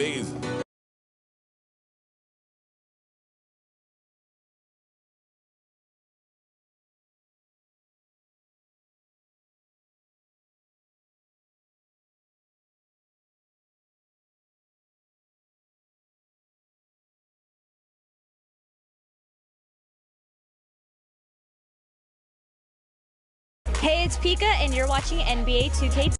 Amazing. Hey, it's Pika, and you're watching NBA 2K.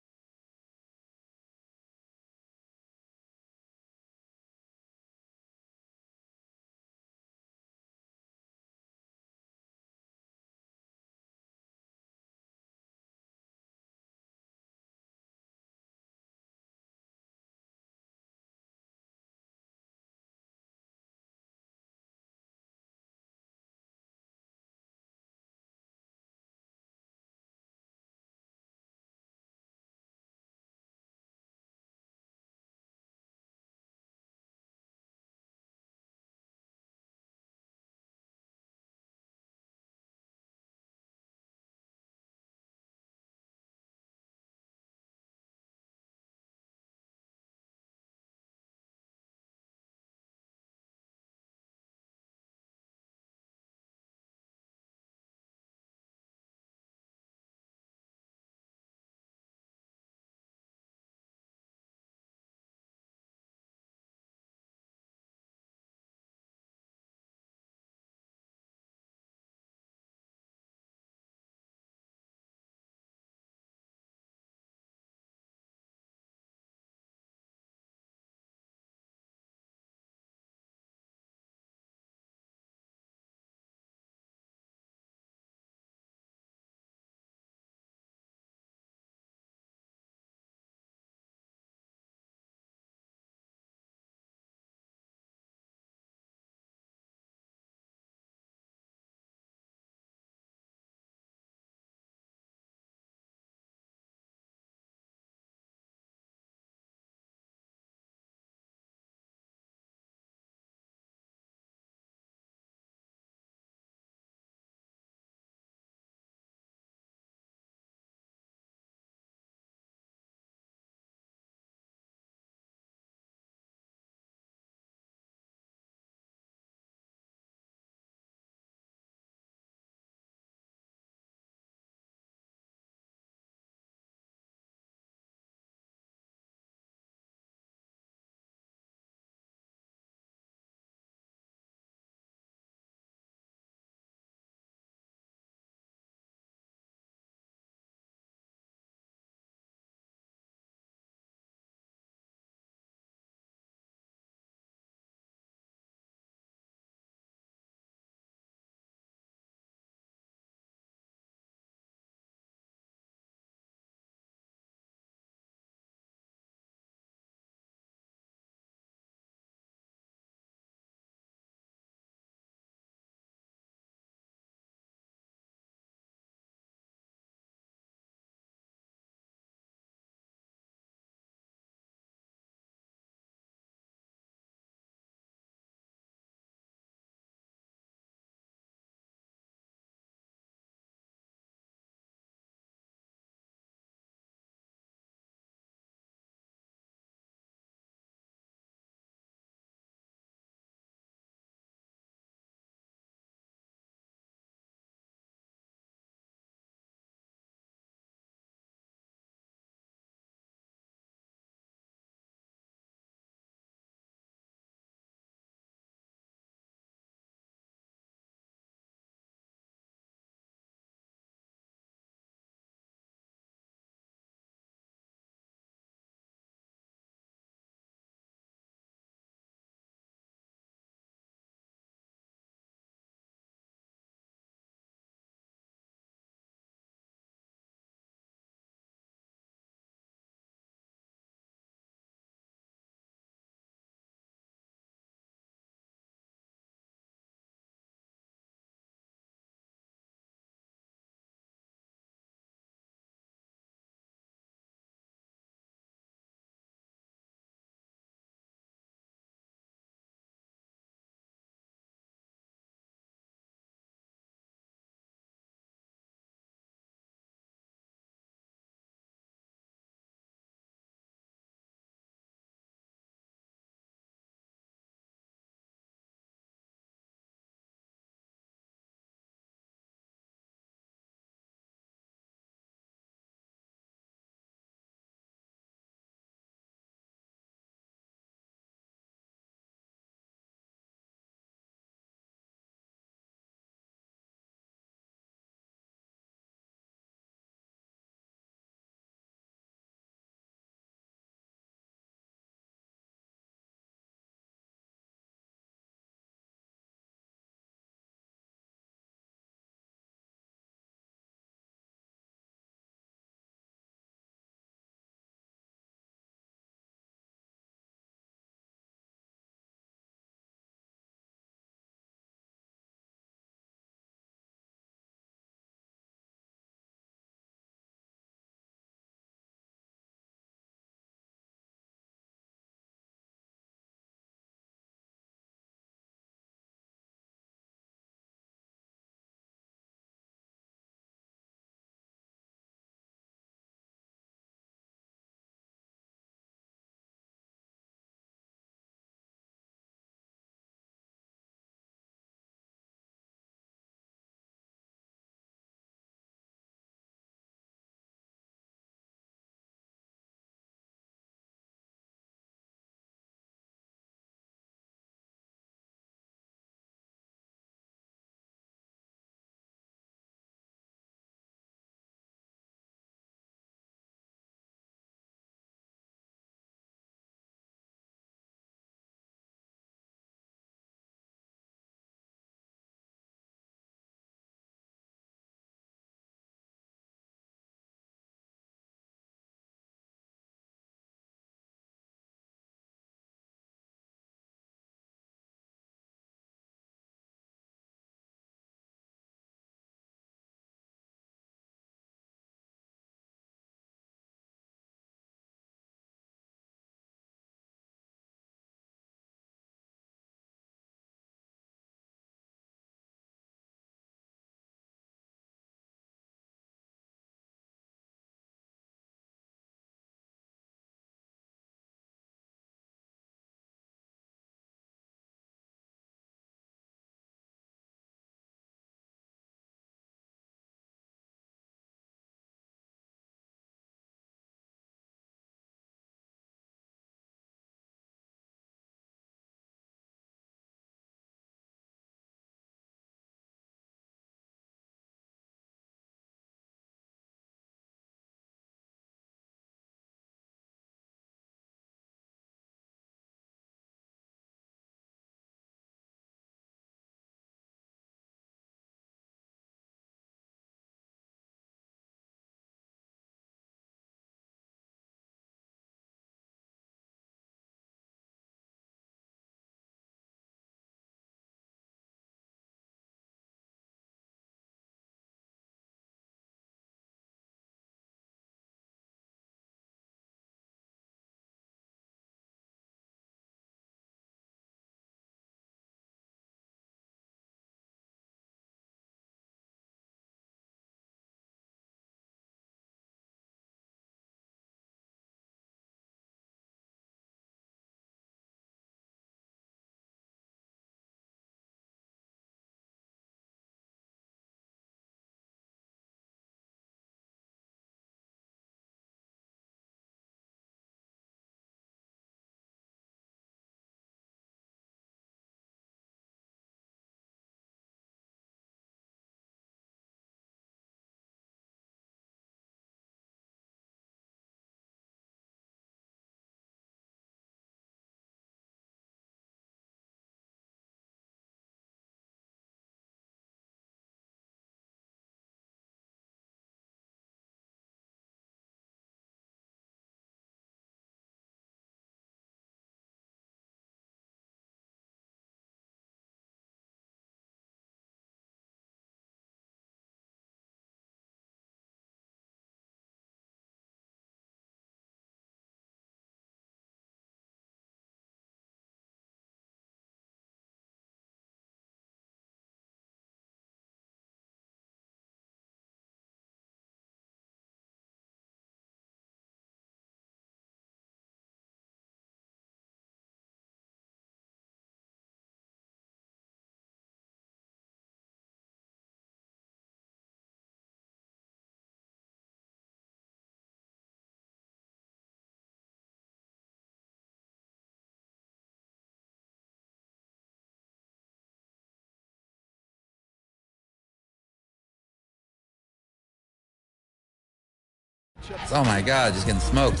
Oh my God, just getting smoked.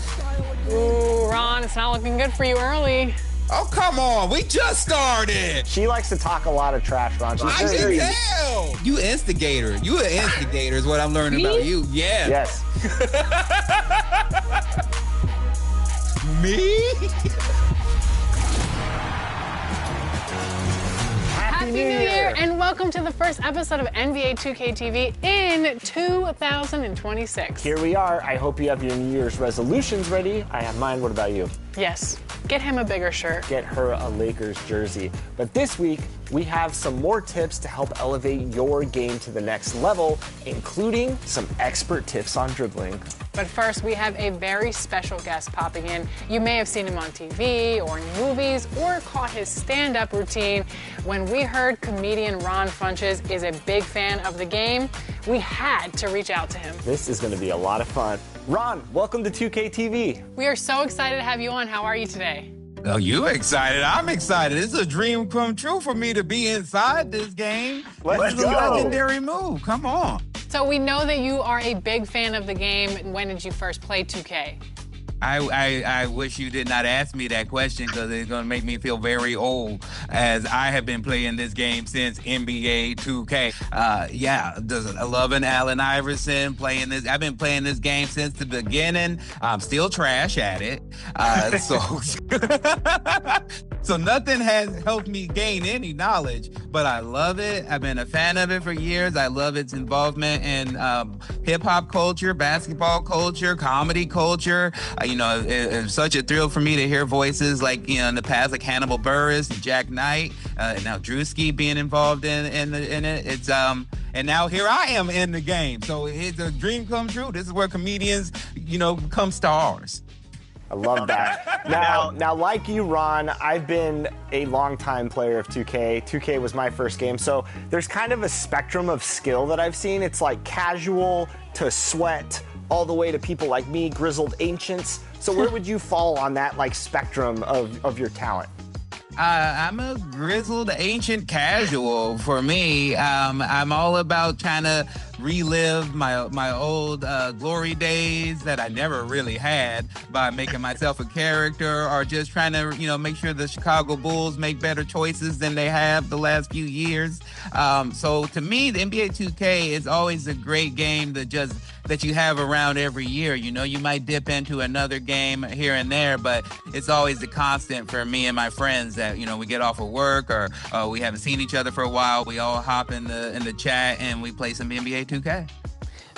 Ooh, Ron, it's not looking good for you early. Oh, come on. We just started. She likes to talk a lot of trash, Ron. I can tell. You instigator. You an instigator is what I'm learning about you. Yeah. Yes. Me? Happy New Year and welcome to the first episode of NBA 2K TV in 2026. Here we are. I hope you have your New Year's resolutions ready. I have mine. What about you? Yes. Get him a bigger shirt. Get her a Lakers jersey. But this week, we have some more tips to help elevate your game to the next level, including some expert tips on dribbling. But first, we have a very special guest popping in. You may have seen him on TV or in movies or caught his stand-up routine. When we heard comedian Ron Funches is a big fan of the game, we had to reach out to him. This is going to be a lot of fun. Ron, welcome to 2K TV. We are so excited to have you on. How are you today? Oh, you excited? I'm excited. It's a dream come true for me to be inside this game. Let's go. A legendary move. Come on. So we know that you are a big fan of the game. When did you first play 2K? I wish you did not ask me that question because it's going to make me feel very old, as I have been playing this game since NBA 2K. Yeah, loving Allen Iverson, playing this. I've been playing this game since the beginning. I'm still trash at it. So nothing has helped me gain any knowledge, but I love it. I've been a fan of it for years. I love its involvement in hip-hop culture, basketball culture, comedy culture. It's such a thrill for me to hear voices like, in the past, like Hannibal Buress, Jack Knight, and now Drewski being involved in it. It's and now here I am in the game. So it's a dream come true. This is where comedians, become stars. I love that. Now, like you, Ron, I've been a longtime player of 2K. 2K was my first game, so there's kind of a spectrum of skill that I've seen. It's like casual to sweat, all the way to people like me, grizzled ancients. So where would you fall on that spectrum of your talent? I'm a grizzled ancient casual. For me, I'm all about trying to relive my old glory days that I never really had by making myself a character, or just trying to make sure the Chicago Bulls make better choices than they have the last few years. So to me, the NBA 2K is always a great game that you have around every year. You might dip into another game here and there, but it's always the constant for me and my friends that we get off of work or we haven't seen each other for a while. We all hop in the chat and we play some NBA 2K.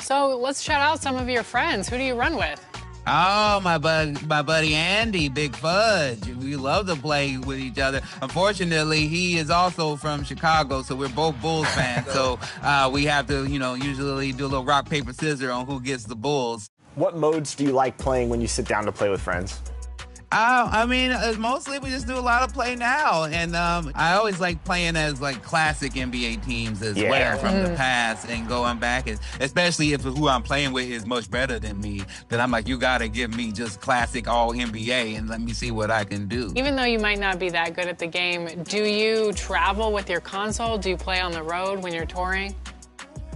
So let's shout out some of your friends. Who do you run with? Oh, my buddy Andy, Big Fudge. We love to play with each other. Unfortunately, he is also from Chicago, so we're both Bulls fans. So we have to, usually do a little rock, paper, scissors on who gets the Bulls. What modes do you like playing when you sit down to play with friends? Mostly we just do a lot of play now, and I always like playing as classic NBA teams as well from the past, and going back, especially if who I'm playing with is much better than me. Then I'm like, you gotta give me just classic all NBA and let me see what I can do. Even though you might not be that good at the game, do you travel with your console? Do you play on the road when you're touring?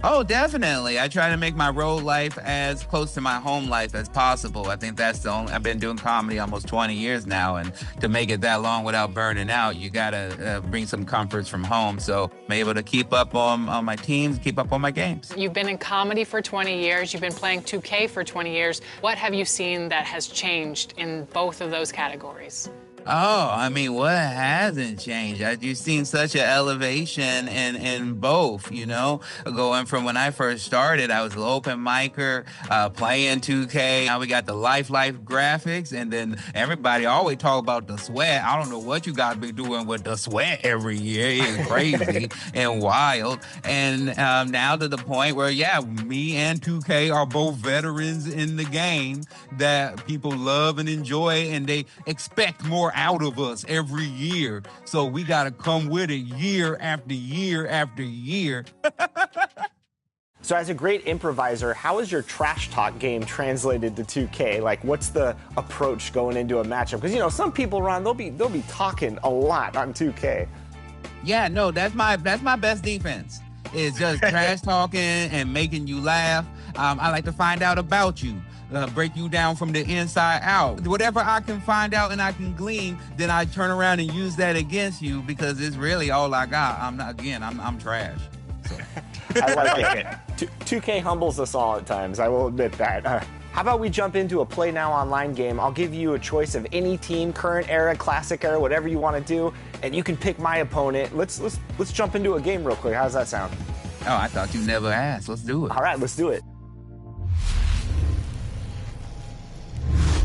Oh, definitely. I try to make my road life as close to my home life as possible. I think that's I've been doing comedy almost 20 years now, and to make it that long without burning out, you gotta bring some comforts from home. So I'm able to keep up on my teams, keep up on my games. You've been in comedy for 20 years. You've been playing 2K for 20 years. What have you seen that has changed in both of those categories? Oh, what hasn't changed? You've seen such an elevation in both, going from when I first started, I was an open micer, playing 2K. Now we got the life graphics, and then everybody always talk about the sweat. I don't know what you got to be doing with the sweat every year. It's crazy and wild. And now to the point where, me and 2K are both veterans in the game that people love and enjoy, and they expect more out of us every year. So we got to come with it year after year after year. So as a great improviser, how is your trash talk game translated to 2K? What's the approach going into a matchup? Because, some people, Ron, they'll be talking a lot on 2K. Yeah, no, that's my best defense. It's just trash talking and making you laugh. I like to find out about you. break you down from the inside out. Whatever I can find out and I can glean, then I turn around and use that against you because it's really all I got. I'm trash. So. I like it. 2K humbles us all at times, I will admit that. How about we jump into a Play Now online game? I'll give you a choice of any team, current era, classic era, whatever you want to do, and you can pick my opponent. Let's jump into a game real quick. How does that sound? Oh, I thought you never asked. Let's do it. All right, let's do it.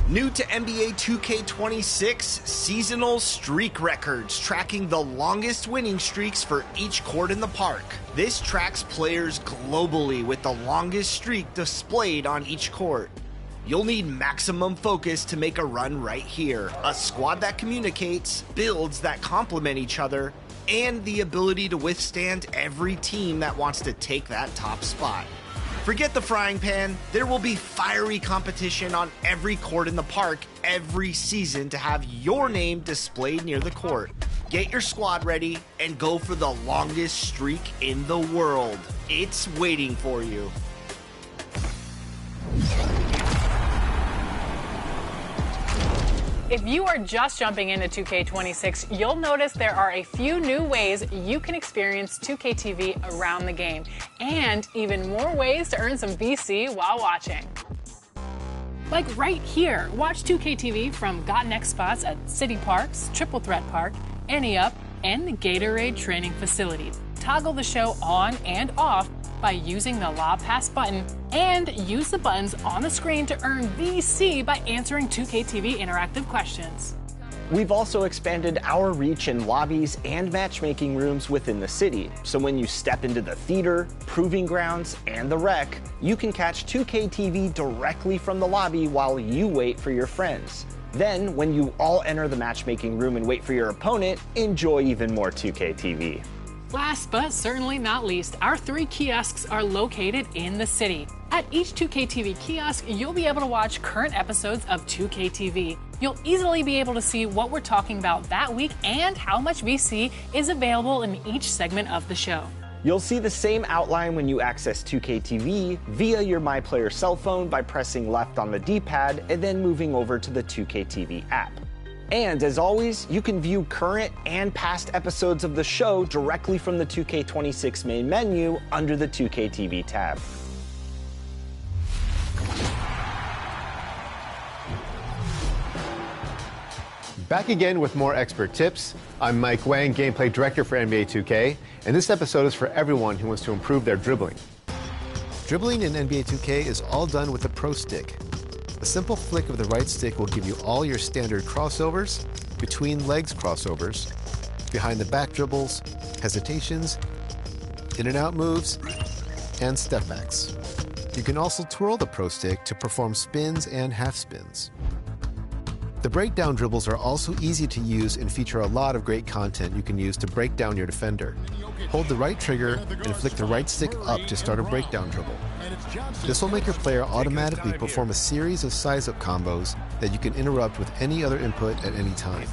New to NBA 2K26, seasonal streak records tracking the longest winning streaks for each court in the park. This tracks players globally with the longest streak displayed on each court. You'll need maximum focus to make a run right here. A squad that communicates, builds that complement each other, and the ability to withstand every team that wants to take that top spot. Forget the frying pan, there will be fiery competition on every court in the park every season to have your name displayed near the court. Get your squad ready and go for the longest streak in the world. It's waiting for you. If you are just jumping into 2K26, you'll notice there are a few new ways you can experience 2K TV around the game, and even more ways to earn some VC while watching. Like right here, watch 2K TV from Got Next spots at City Parks, Triple Threat Park, Anyup, and the Gatorade Training Facility. Toggle the show on and off by using the Lob Pass button, and use the buttons on the screen to earn VC by answering 2K TV interactive questions. We've also expanded our reach in lobbies and matchmaking rooms within the city. So when you step into the theater, proving grounds, and the rec, you can catch 2K TV directly from the lobby while you wait for your friends. Then, when you all enter the matchmaking room and wait for your opponent, enjoy even more 2K TV. Last but certainly not least, our 3 kiosks are located in the city. At each 2K TV kiosk, you'll be able to watch current episodes of 2K TV. You'll easily be able to see what we're talking about that week and how much VC is available in each segment of the show. You'll see the same outline when you access 2K TV via your MyPlayer cell phone by pressing left on the D-pad and then moving over to the 2K TV app. And as always, you can view current and past episodes of the show directly from the 2K26 main menu under the 2K TV tab. Back again with more expert tips. I'm Mike Wang, Gameplay Director for NBA 2K, and this episode is for everyone who wants to improve their dribbling. Dribbling in NBA 2K is all done with the Pro Stick. A simple flick of the right stick will give you all your standard crossovers, between legs crossovers, behind the back dribbles, hesitations, in and out moves, and step backs. You can also twirl the Pro Stick to perform spins and half spins. The breakdown dribbles are also easy to use and feature a lot of great content you can use to break down your defender. Hold the right trigger and flick the right stick up to start a breakdown dribble. This will make your player automatically perform a series of size-up combos that you can interrupt with any other input at any time.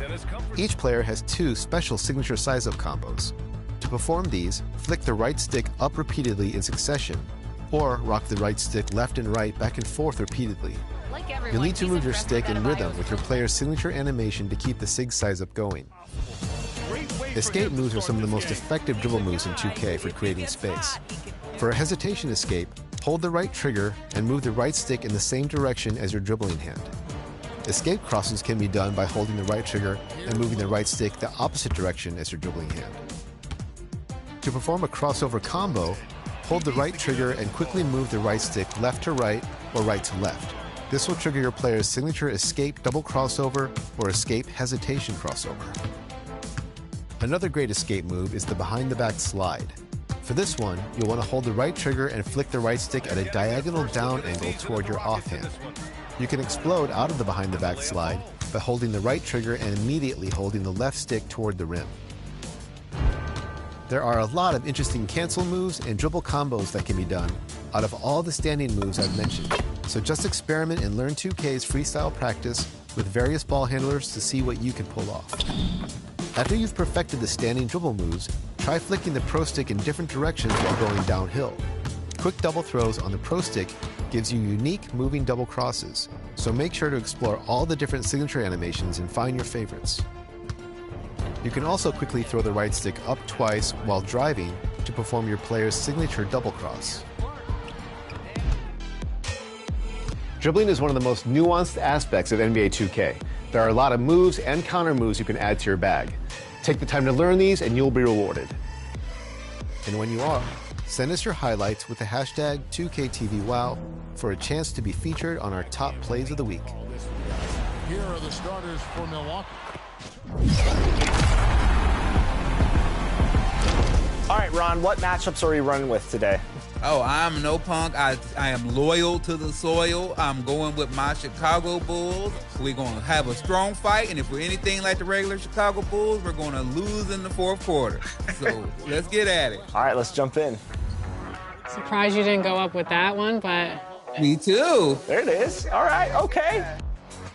Each player has 2 special signature size-up combos. To perform these, flick the right stick up repeatedly in succession, or rock the right stick left and right back and forth repeatedly. You'll need to move your stick in rhythm with your player's signature animation to keep the SIG size-up going. Escape moves are some of the most effective dribble moves in 2K for creating space. For a hesitation escape, hold the right trigger and move the right stick in the same direction as your dribbling hand. Escape crosses can be done by holding the right trigger and moving the right stick the opposite direction as your dribbling hand. To perform a crossover combo, hold the right trigger and quickly move the right stick left to right or right to left. This will trigger your player's signature escape double crossover or escape hesitation crossover. Another great escape move is the behind the back slide. For this one, you'll want to hold the right trigger and flick the right stick at a diagonal down angle toward your offhand. You can explode out of the behind the back slide by holding the right trigger and immediately holding the left stick toward the rim. There are a lot of interesting cancel moves and dribble combos that can be done out of all the standing moves I've mentioned. So just experiment and learn 2K's freestyle practice with various ball handlers to see what you can pull off. After you've perfected the standing dribble moves, try flicking the Pro Stick in different directions while going downhill. Quick double throws on the Pro Stick gives you unique moving double crosses, so make sure to explore all the different signature animations and find your favorites. You can also quickly throw the right stick up twice while driving to perform your player's signature double cross. Dribbling is one of the most nuanced aspects of NBA 2K. There are a lot of moves and counter moves you can add to your bag. Take the time to learn these and you'll be rewarded. And when you are, send us your highlights with the hashtag 2KTVWow for a chance to be featured on our top plays of the week. Here are the starters for Milwaukee. All right, Ron, what matchups are we running with today? Oh, I'm no punk. I am loyal to the soil. I'm going with my Chicago Bulls. We're going to have a strong fight, and if we're anything like the regular Chicago Bulls, we're going to lose in the fourth quarter. So let's get at it. All right, let's jump in. Surprised you didn't go up with that one, but... Me too. There it is. All right, okay.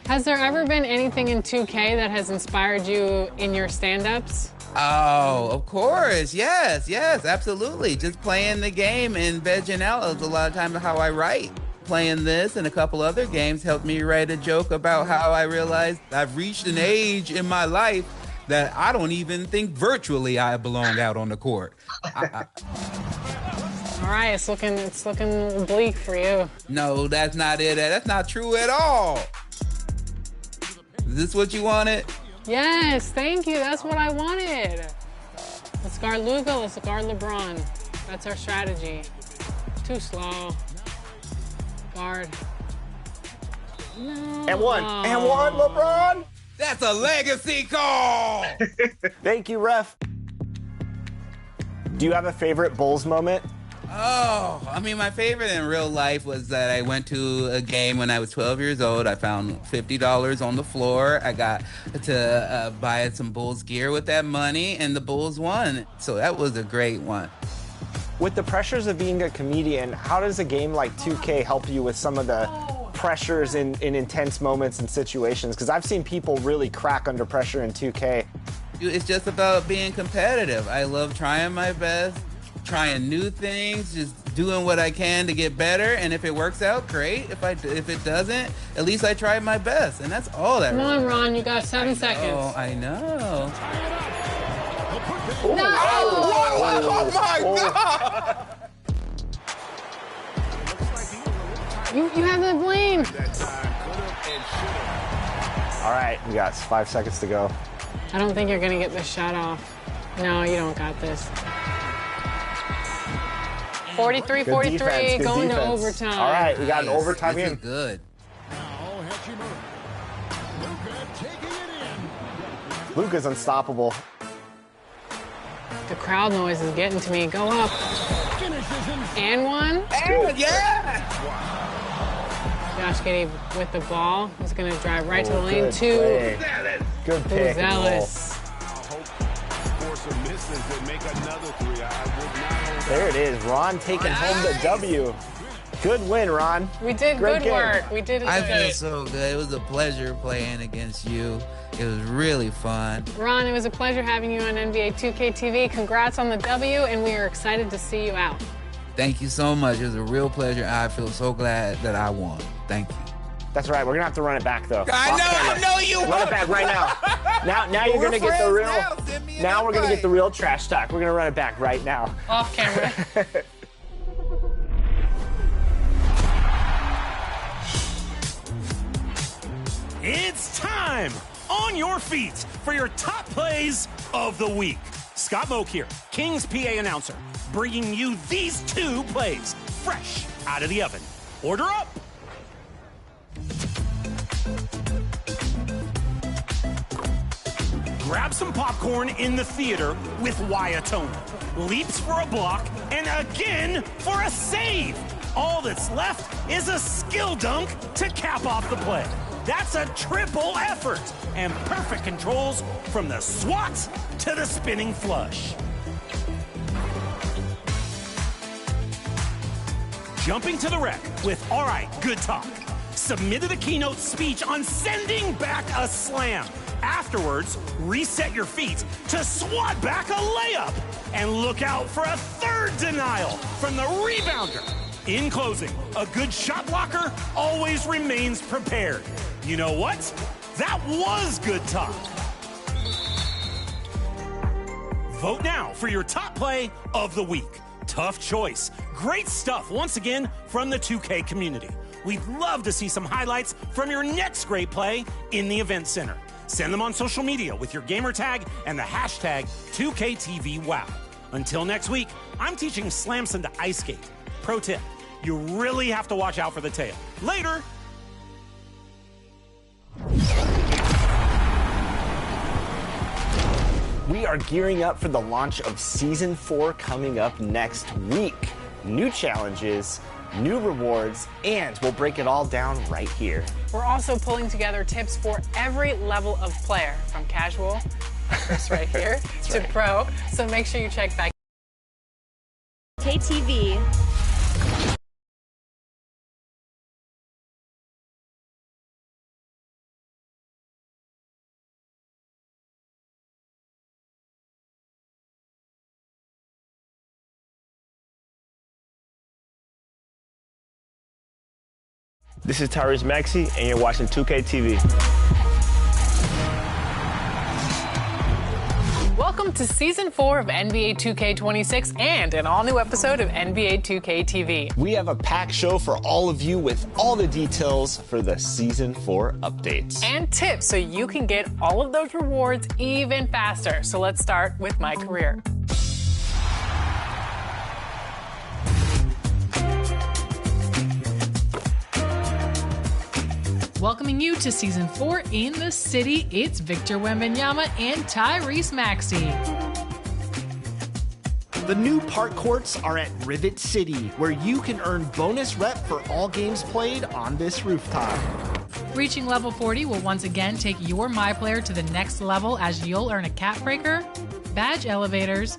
Has there ever been anything in 2K that has inspired you in your stand-ups? Oh, of course. Yes, absolutely. Just playing the game and vegging out is a lot of times how I write. Playing this and a couple other games helped me write a joke about how I realized I've reached an age in my life that I don't even think virtually I belong out on the court. All right, it's looking bleak for you. No, that's not it. That's not true at all. Is this what you wanted? Yes, thank you. That's what I wanted. Let's guard Luka. Let's guard LeBron. That's our strategy. Too slow. Guard. No. And one, LeBron. That's a legacy call. Thank you, ref. Do you have a favorite Bulls moment? Oh, I mean, my favorite in real life was that I went to a game when I was 12 years old. I found $50 on the floor. I got to buy some Bulls gear with that money, and the Bulls won. So that was a great one. With the pressures of being a comedian, how does a game like 2K help you with some of the pressures in intense moments and situations? Because I've seen people really crack under pressure in 2K. It's just about being competitive. I love trying my best, trying new things, just doing what I can to get better. And if it works out, great. If it doesn't, at least I tried my best. And that's all that Come really on, matters. Ron, you got 7 seconds. Oh, I know. No! Oh my God! You have the blame. All right, we got 5 seconds to go. I don't think you're going to get this shot off. No, you don't got this. 43-43, Good going to defense. overtime. All right, we got an overtime This game. is good. Luka's unstoppable. The crowd noise is getting to me. Go up. And one. And yeah! Josh Giddey with the ball. He's going to drive right to the lane. Good 2. play. Good pick. Zealous. There it is. Ron taking home the W. Good win, Ron. We did Great good game. work. We did it I feel good. so good. It was a pleasure playing against you. It was really fun. Ron, it was a pleasure having you on NBA 2K TV. Congrats on the W, and we are excited to see you out. Thank you so much. It was a real pleasure. I feel so glad that I won. Thank you. That's right. We're gonna have to run it back though. I know you. Run it back right now. Now you're gonna get the real. Now we're gonna get the real trash talk. We're gonna run it back right now. Off camera. It's time! On your feet for your top plays of the week. Scott Moak here, Kings PA announcer, bringing you these 2 plays, fresh out of the oven. Order up! Grab some popcorn in the theater with Wyatona. Leaps for a block and again for a save. All that's left is a skill dunk to cap off the play. That's a triple effort and perfect controls from the swat to the spinning flush. Jumping to the wreck with All Right, Good Talk. submitted a keynote speech on sending back a slam. Afterwards, reset your feet to swat back a layup. And look out for a third denial from the rebounder. In closing, a good shot blocker always remains prepared. You know what? That was good talk. Vote now for your top play of the week. Tough choice. Great stuff once again from the 2K community. We'd love to see some highlights from your next great play in the event center. Send them on social media with your gamer tag and the hashtag 2KTVWow. Until next week, I'm teaching Slamson to ice skate. Pro tip, you really have to watch out for the tail. Later. We are gearing up for the launch of Season 4 coming up next week. New challenges, new rewards, and we'll break it all down right here. We're also pulling together tips for every level of player, from casual, Chris right here, to right. pro. So make sure you check back. KTV. This is Tyrese Maxey, and you're watching 2K TV. Welcome to Season 4 of NBA 2K26 and an all-new episode of NBA 2K TV. We have a packed show for all of you with all the details for the Season 4 updates. And tips so you can get all of those rewards even faster. So let's start with my career. Welcoming you to Season 4 in the city, it's Victor Wembanyama and Tyrese Maxey. The new park courts are at Rivet City, where you can earn bonus rep for all games played on this rooftop. Reaching level 40 will once again take your MyPlayer to the next level, as you'll earn a cap breaker, badge elevators,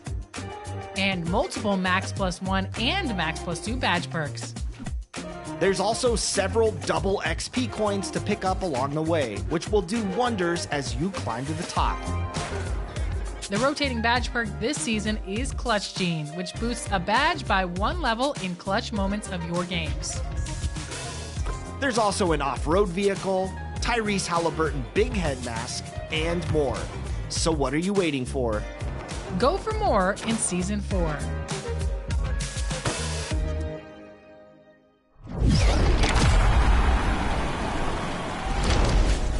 and multiple Max Plus 1 and Max Plus 2 badge perks. There's also several double XP coins to pick up along the way, which will do wonders as you climb to the top. The rotating badge perk this season is Clutch Gene, which boosts a badge by 1 level in clutch moments of your games. There's also an off-road vehicle, Tyrese Halliburton big head mask, and more. So what are you waiting for? Go for more in Season 4.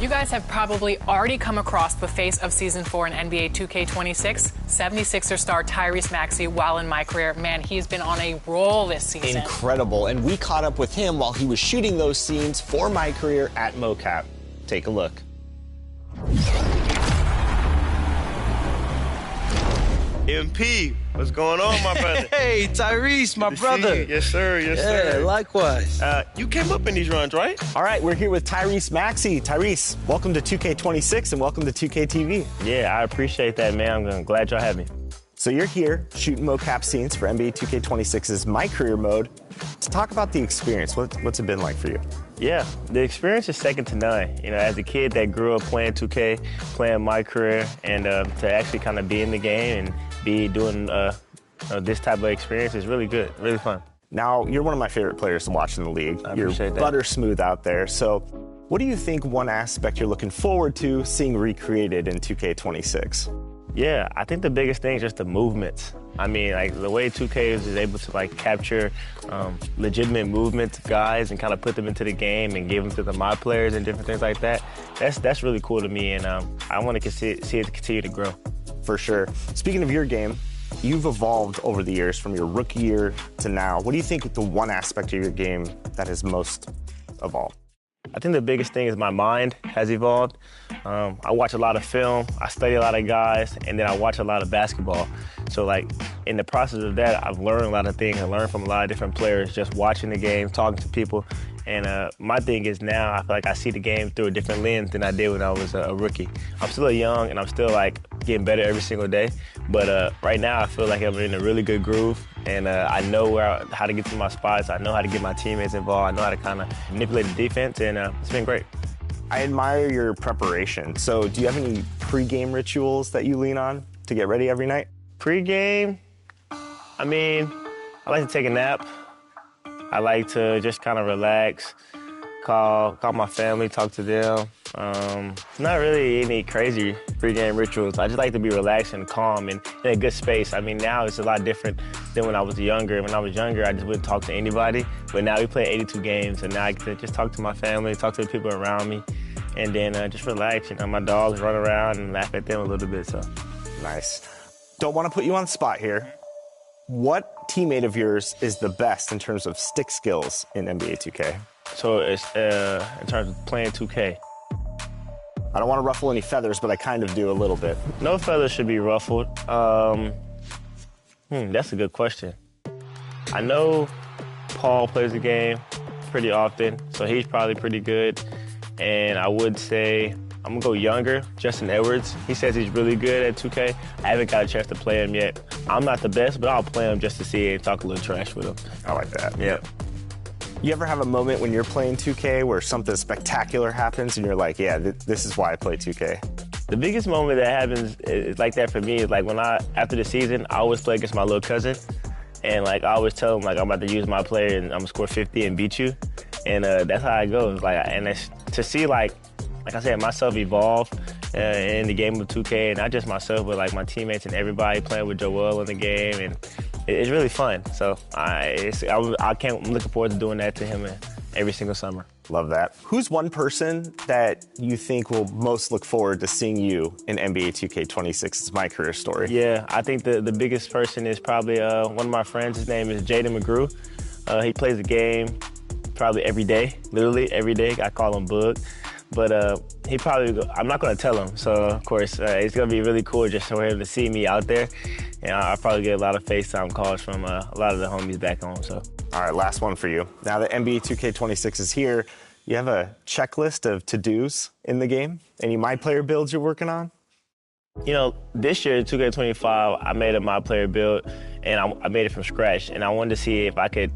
You guys have probably already come across the face of Season 4 in NBA 2K26, 76er star Tyrese Maxey while in my career. Man, he's been on a roll this season. Incredible. And we caught up with him while he was shooting those scenes for My Career at MoCap. Take a look. MP, what's going on, my brother? Hey, Tyrese, my Good to brother. see you. Yes, sir. Yes, sir. Yeah, likewise. You came up in these runs, right? All right, we're here with Tyrese Maxey. Tyrese, welcome to 2K26 and welcome to 2K TV. Yeah, I appreciate that, man. I'm glad y'all have me. So you're here shooting mocap scenes for NBA 2K26's My Career mode. To talk about the experience, what's it been like for you? Yeah, the experience is second to none. You know, as a kid that grew up playing 2K, playing My Career, and to actually kind of be in the game and be doing this type of experience is really good, really fun. Now, you're one of my favorite players to watch in the league. You're butter smooth out there. So what do you think one aspect you're looking forward to seeing recreated in 2K26? Yeah, I think the biggest thing is just the movements. I mean, like the way 2K is able to like capture legitimate movements of guys and kind of put them into the game and give them to the My players and different things like that. That's really cool to me, and I want to see it continue to grow. For sure. Speaking of your game, you've evolved over the years from your rookie year to now. What do you think the one aspect of your game that has most evolved? I think the biggest thing is my mind has evolved. I watch a lot of film, I study a lot of guys, and then I watch a lot of basketball. So like in the process of that, I've learned a lot of things. I learned from a lot of different players, just watching the game, talking to people. And my thing is now I feel like I see the game through a different lens than I did when I was a rookie. I'm still young and I'm still like getting better every single day. But right now I feel like I'm in a really good groove and I know how to get to my spots. I know how to get my teammates involved. I know how to kind of manipulate the defense, and it's been great. I admire your preparation. So do you have any pre-game rituals that you lean on to get ready every night? Pre-game, I mean, I like to take a nap. I like to just kind of relax, call my family, talk to them. Not really any crazy pre-game rituals. I just like to be relaxed and calm and in a good space. I mean, now it's a lot different than when I was younger. When I was younger, I just wouldn't talk to anybody. But now we play 82 games, and now I get to just talk to my family, talk to the people around me, and then just relax. You know, my dogs run around and laugh at them a little bit. So nice. Don't want to put you on the spot here. What teammate of yours is the best in terms of stick skills in NBA 2K? So it's in terms of playing 2K. I don't want to ruffle any feathers, but I kind of do a little bit. No feathers should be ruffled. That's a good question. I know Paul plays the game pretty often, so he's probably pretty good. And I would say I'm going to go younger, Justin Edwards. He says he's really good at 2K. I haven't got a chance to play him yet. I'm not the best, but I'll play him just to see and talk a little trash with him. I like that. Yeah. You ever have a moment when you're playing 2K where something spectacular happens and you're like, yeah, this is why I play 2K? The biggest moment that happens is like that for me is like when after the season, I always play against my little cousin. And like I always tell him like I'm about to use my player and I'm gonna score 50 and beat you. And that's how it goes. Like, and it's, to see like I said, myself evolve in the game of 2K, and not just myself, but like my teammates and everybody playing with Joel in the game, and it's really fun. So I'm looking forward to doing that to him every single summer. Love that. Who's one person that you think will most look forward to seeing you in NBA 2K26's My Career Story? Yeah, I think the biggest person is probably one of my friends. His name is Jaden McGrew. He plays the game probably every day, literally every day. I call him Bug. But he probably, I'm not going to tell him. So, of course, it's going to be really cool just for him to see me out there. And I'll probably get a lot of FaceTime calls from a lot of the homies back home. So. All right, last one for you. Now that NBA 2K26 is here, you have a checklist of to-dos in the game? Any My Player builds you're working on? You know, this year, 2K25, I made a My Player build, and I made it from scratch. And I wanted to see if I could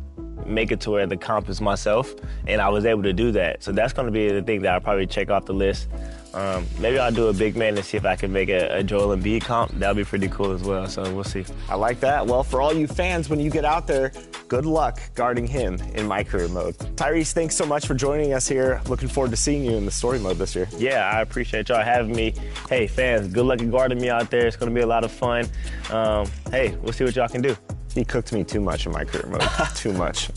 make it to where the comp is myself, and I was able to do that. So that's going to be the thing that I'll probably check off the list. Maybe I'll do a big man and see if I can make a Joel Embiid comp. That'll be pretty cool as well, so we'll see. I like that. Well, for all you fans, when you get out there, good luck guarding him in My Career mode. Tyrese, thanks so much for joining us here. Looking forward to seeing you in the story mode this year. Yeah, I appreciate y'all having me. Hey, fans, good luck at guarding me out there. It's going to be a lot of fun. Hey, we'll see what y'all can do. He cooked me too much in My Career mode. Too much.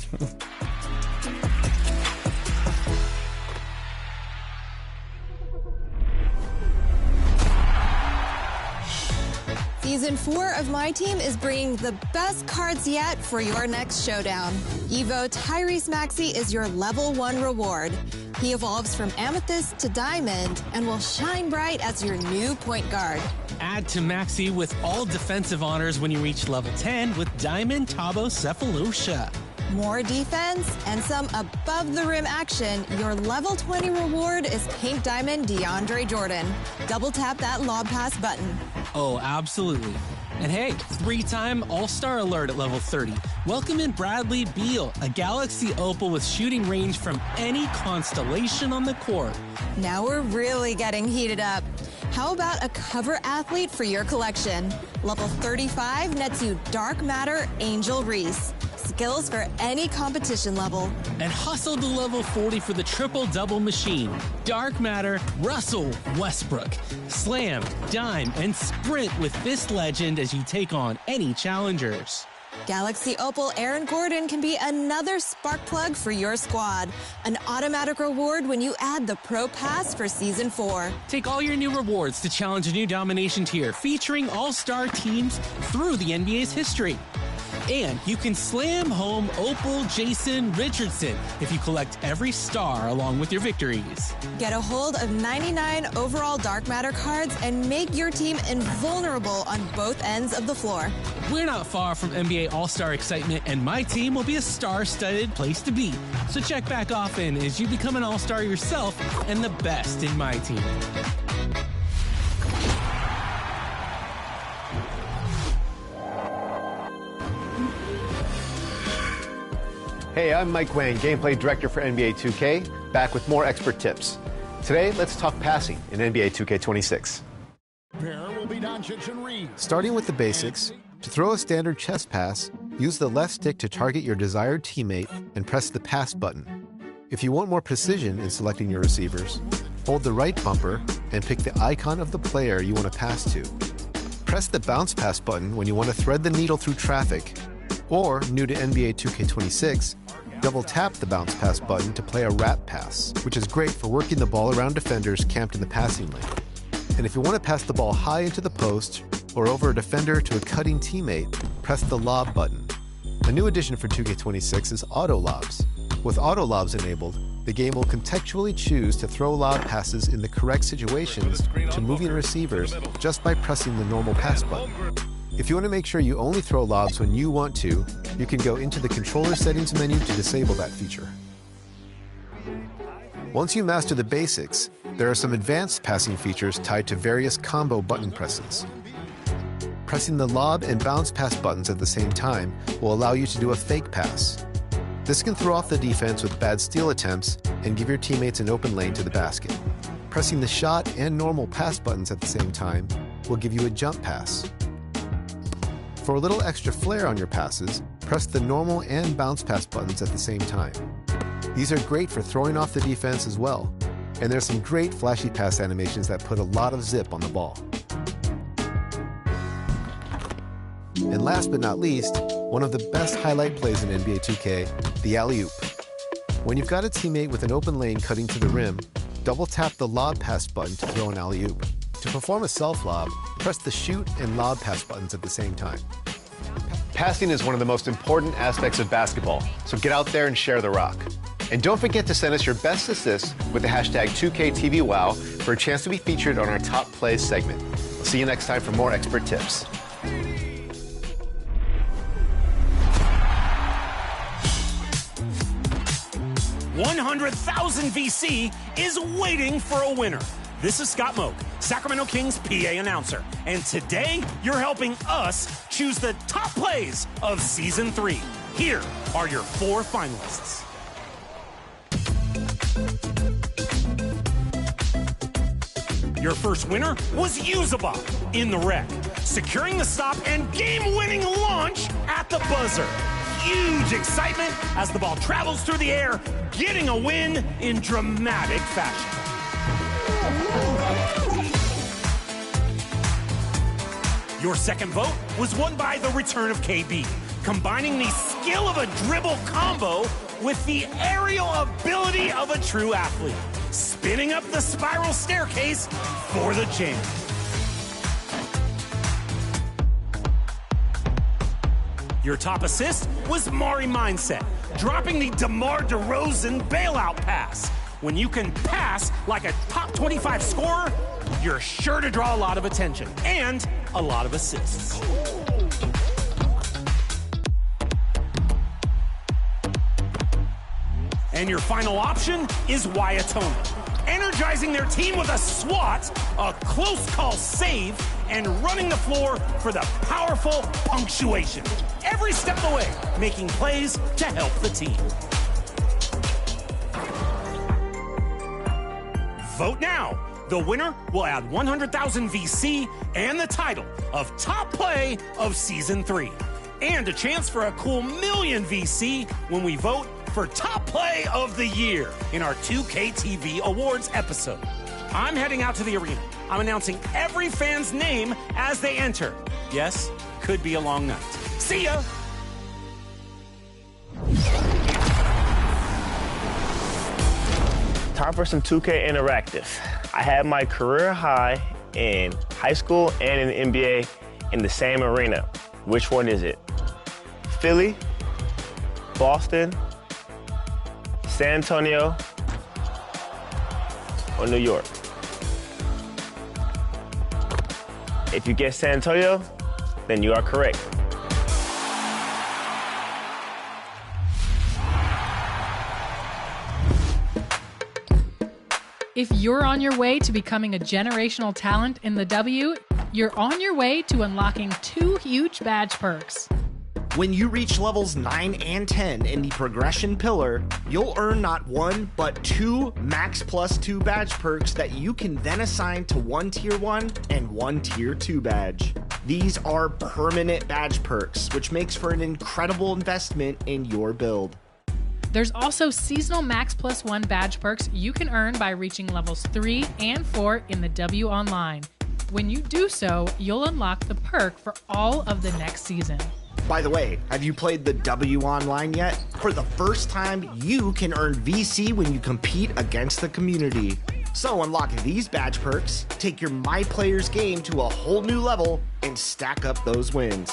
Season 4 of MyTeam is bringing the best cards yet for your next showdown. Evo Tyrese Maxey is your level 1 reward. He evolves from Amethyst to Diamond and will shine bright as your new point guard. Add to Maxey with all defensive honors when you reach level 10 with Diamond Tabo Cephalosha. More defense and some above-the-rim action. Your level 20 reward is Pink Diamond DeAndre Jordan. Double tap that lob pass button. Oh, absolutely. And hey, 3-time All-Star Alert at level 30. Welcome in Bradley Beal, a Galaxy Opal with shooting range from any constellation on the court. Now we're really getting heated up. How about a cover athlete for your collection? Level 35 nets you Dark Matter Angel Reese. Skills for any competition level. And hustle to level 40 for the triple-double machine. Dark Matter, Russell Westbrook. Slam, dime, and sprint with this legend as you take on any challengers. Galaxy Opal Aaron Gordon can be another spark plug for your squad. An automatic reward when you add the Pro Pass for Season 4. Take all your new rewards to challenge a new domination tier featuring all-star teams through the NBA's history. And you can slam home Opal Jason Richardson if you collect every star along with your victories. Get a hold of 99 overall Dark Matter cards and make your team invulnerable on both ends of the floor. We're not far from NBA All-Star excitement, and MyTeam will be a star-studded place to be. So check back often as you become an All-Star yourself and the best in MyTeam. Hey, I'm Mike Wang, Gameplay Director for NBA 2K, back with more expert tips. Today, let's talk passing in NBA 2K26. Starting with the basics, to throw a standard chest pass, use the left stick to target your desired teammate and press the pass button. If you want more precision in selecting your receivers, hold the right bumper and pick the icon of the player you want to pass to. Press the bounce pass button when you want to thread the needle through traffic, or, new to NBA 2K26, double tap the bounce pass button to play a wrap pass, which is great for working the ball around defenders camped in the passing lane. And if you want to pass the ball high into the post or over a defender to a cutting teammate, press the lob button. A new addition for 2K26 is auto lobs. With auto lobs enabled, the game will contextually choose to throw lob passes in the correct situations to moving receivers just by pressing the normal pass button. If you want to make sure you only throw lobs when you want to, you can go into the controller settings menu to disable that feature. Once you master the basics, there are some advanced passing features tied to various combo button presses. Pressing the lob and bounce pass buttons at the same time will allow you to do a fake pass. This can throw off the defense with bad steal attempts and give your teammates an open lane to the basket. Pressing the shot and normal pass buttons at the same time will give you a jump pass. For a little extra flair on your passes, press the normal and bounce pass buttons at the same time. These are great for throwing off the defense as well, and there's some great flashy pass animations that put a lot of zip on the ball. And last but not least, one of the best highlight plays in NBA 2K, the alley-oop. When you've got a teammate with an open lane cutting to the rim, double tap the lob pass button to throw an alley-oop. To perform a self-lob, press the shoot and lob pass buttons at the same time. Passing is one of the most important aspects of basketball, so get out there and share the rock. And don't forget to send us your best assists with the hashtag 2KTVWow for a chance to be featured on our Top Plays segment. We'll see you next time for more expert tips. $100,000 VC is waiting for a winner. This is Scott Moak, Sacramento Kings PA announcer, and today you're helping us choose the top plays of Season 3. Here are your 4 finalists. Your first winner was Yuzaba in the wreck, securing the stop and game-winning launch at the buzzer. Huge excitement as the ball travels through the air, getting a win in dramatic fashion. Your second vote was won by the return of KB, combining the skill of a dribble combo with the aerial ability of a true athlete, spinning up the spiral staircase for the champ. Your top assist was Mari Mindset, dropping the DeMar DeRozan bailout pass. When you can pass like a top 25 scorer, you're sure to draw a lot of attention and a lot of assists. And your final option is Wyatona, energizing their team with a swat, a close call save, and running the floor for the powerful punctuation. Every step of the way, making plays to help the team. Vote now. The winner will add 100,000 VC and the title of Top Play of Season 3. And a chance for a cool $1 million VC when we vote for Top Play of the Year in our 2K TV Awards episode. I'm heading out to the arena. I'm announcing every fan's name as they enter. Yes, could be a long night. See ya! Time for some 2K Interactive. I had my career high in high school and in the NBA in the same arena. Which one is it? Philly, Boston, San Antonio, or New York? If you get San Antonio, then you are correct. If you're on your way to becoming a generational talent in the W, you're on your way to unlocking 2 huge badge perks. When you reach levels 9 and 10 in the progression pillar, you'll earn not 1, but 2 Max Plus 2 badge perks that you can then assign to one Tier 1 and one Tier 2 badge. These are permanent badge perks, which makes for an incredible investment in your build. There's also seasonal Max Plus 1 badge perks you can earn by reaching levels 3 and 4 in the W Online. When you do so, you'll unlock the perk for all of the next season. By the way, have you played the W Online yet? For the first time, you can earn VC when you compete against the community. So unlock these badge perks, take your My Players game to a whole new level, and stack up those wins.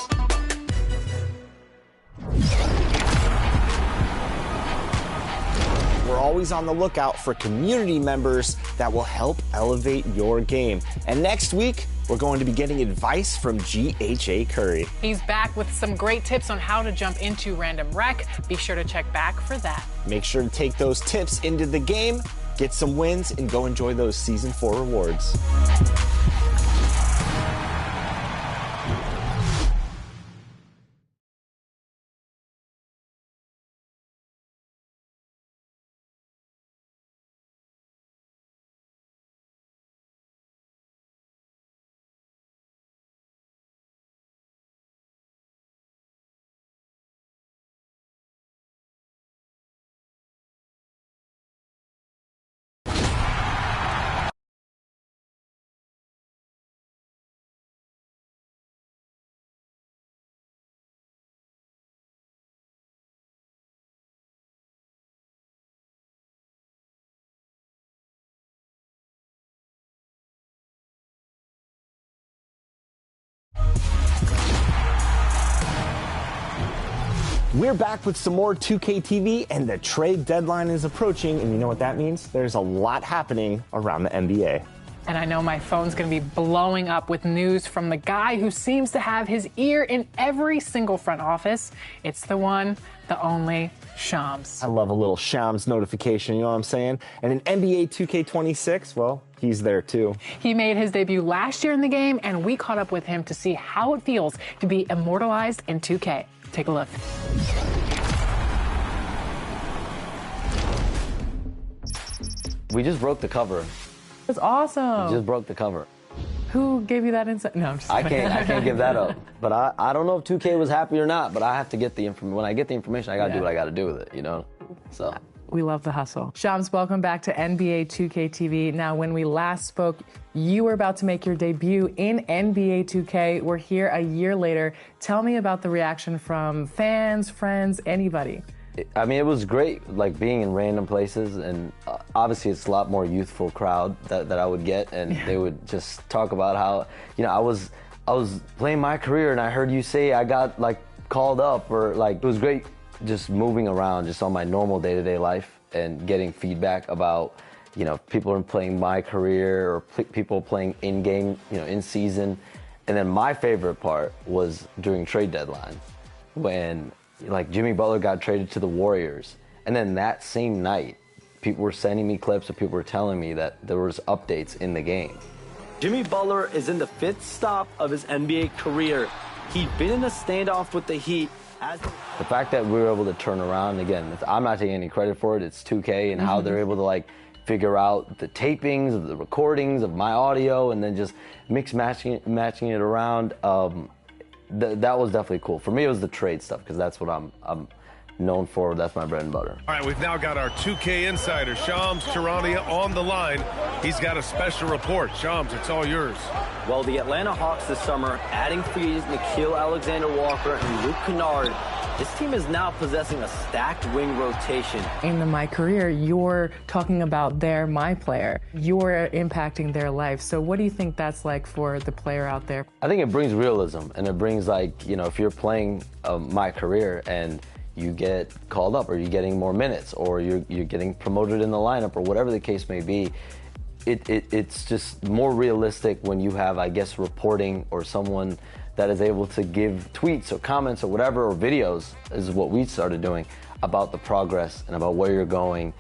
We're always on the lookout for community members that will help elevate your game. And next week, we're going to be getting advice from GHA Curry. He's back with some great tips on how to jump into Random Rec. Be sure to check back for that. Make sure to take those tips into the game, get some wins, and go enjoy those Season 4 rewards. We're back with some more 2K TV, and the trade deadline is approaching, and you know what that means? There's a lot happening around the NBA. And I know my phone's going to be blowing up with news from the guy who seems to have his ear in every single front office. It's the one, the only, Shams. I love a little Shams notification, you know what I'm saying? And in NBA 2K26, well, he's there too. He made his debut last year in the game, and we caught up with him to see how it feels to be immortalized in 2K. Take a look. We just broke the cover. That's awesome. We just broke the cover. Who gave you that insight? No, I'm just I can't give that up. But I don't know if 2K was happy or not, but I have to get the information. When I get the information, I got to do what I got to do with it, you know? So. We love the hustle. Shams, welcome back to NBA 2K TV. Now, when we last spoke, you were about to make your debut in NBA 2K. We're here a year later. Tell me about the reaction from fans, friends, anybody. I mean, it was great, like being in random places, and obviously it's a lot more youthful crowd that I would get, and they would just talk about how, you know, I was playing my career, and I heard you say I got like called up, or like it was great. Just moving around just on my normal day-to-day life and getting feedback about, you know, people are playing my career or people playing in-game, you know, in season. And then my favorite part was during trade deadline when like Jimmy Butler got traded to the Warriors. And then that same night, people were sending me clips or people were telling me that there was updates in the game. Jimmy Butler is in the 5th stop of his NBA career. He'd been in a standoff with the Heat. The fact that we were able to turn around, again, I'm not taking any credit for it, it's 2K and how they're able to like figure out the tapings, of the recordings of my audio, and then just matching it around. That was definitely cool. For me, it was the trade stuff, because that's what I'm known for. That's my bread and butter. All right, we've now got our 2K insider, Shams Charania, on the line. He's got a special report. Shams, it's all yours. Well, the Atlanta Hawks this summer, adding free agents Nickeil Alexander-Walker and Luke Kennard, this team is now possessing a stacked wing rotation. In my career, you're talking about their my player. You're impacting their life. So what do you think that's like for the player out there? I think it brings realism, and it brings, like, you know, if you're playing my career and you get called up, or you're getting more minutes, or you're getting promoted in the lineup, or whatever the case may be, it's just more realistic when you have, I guess, reporting or someone that is able to give tweets or comments or whatever, or videos, is what we started doing, about the progress and about where you're going.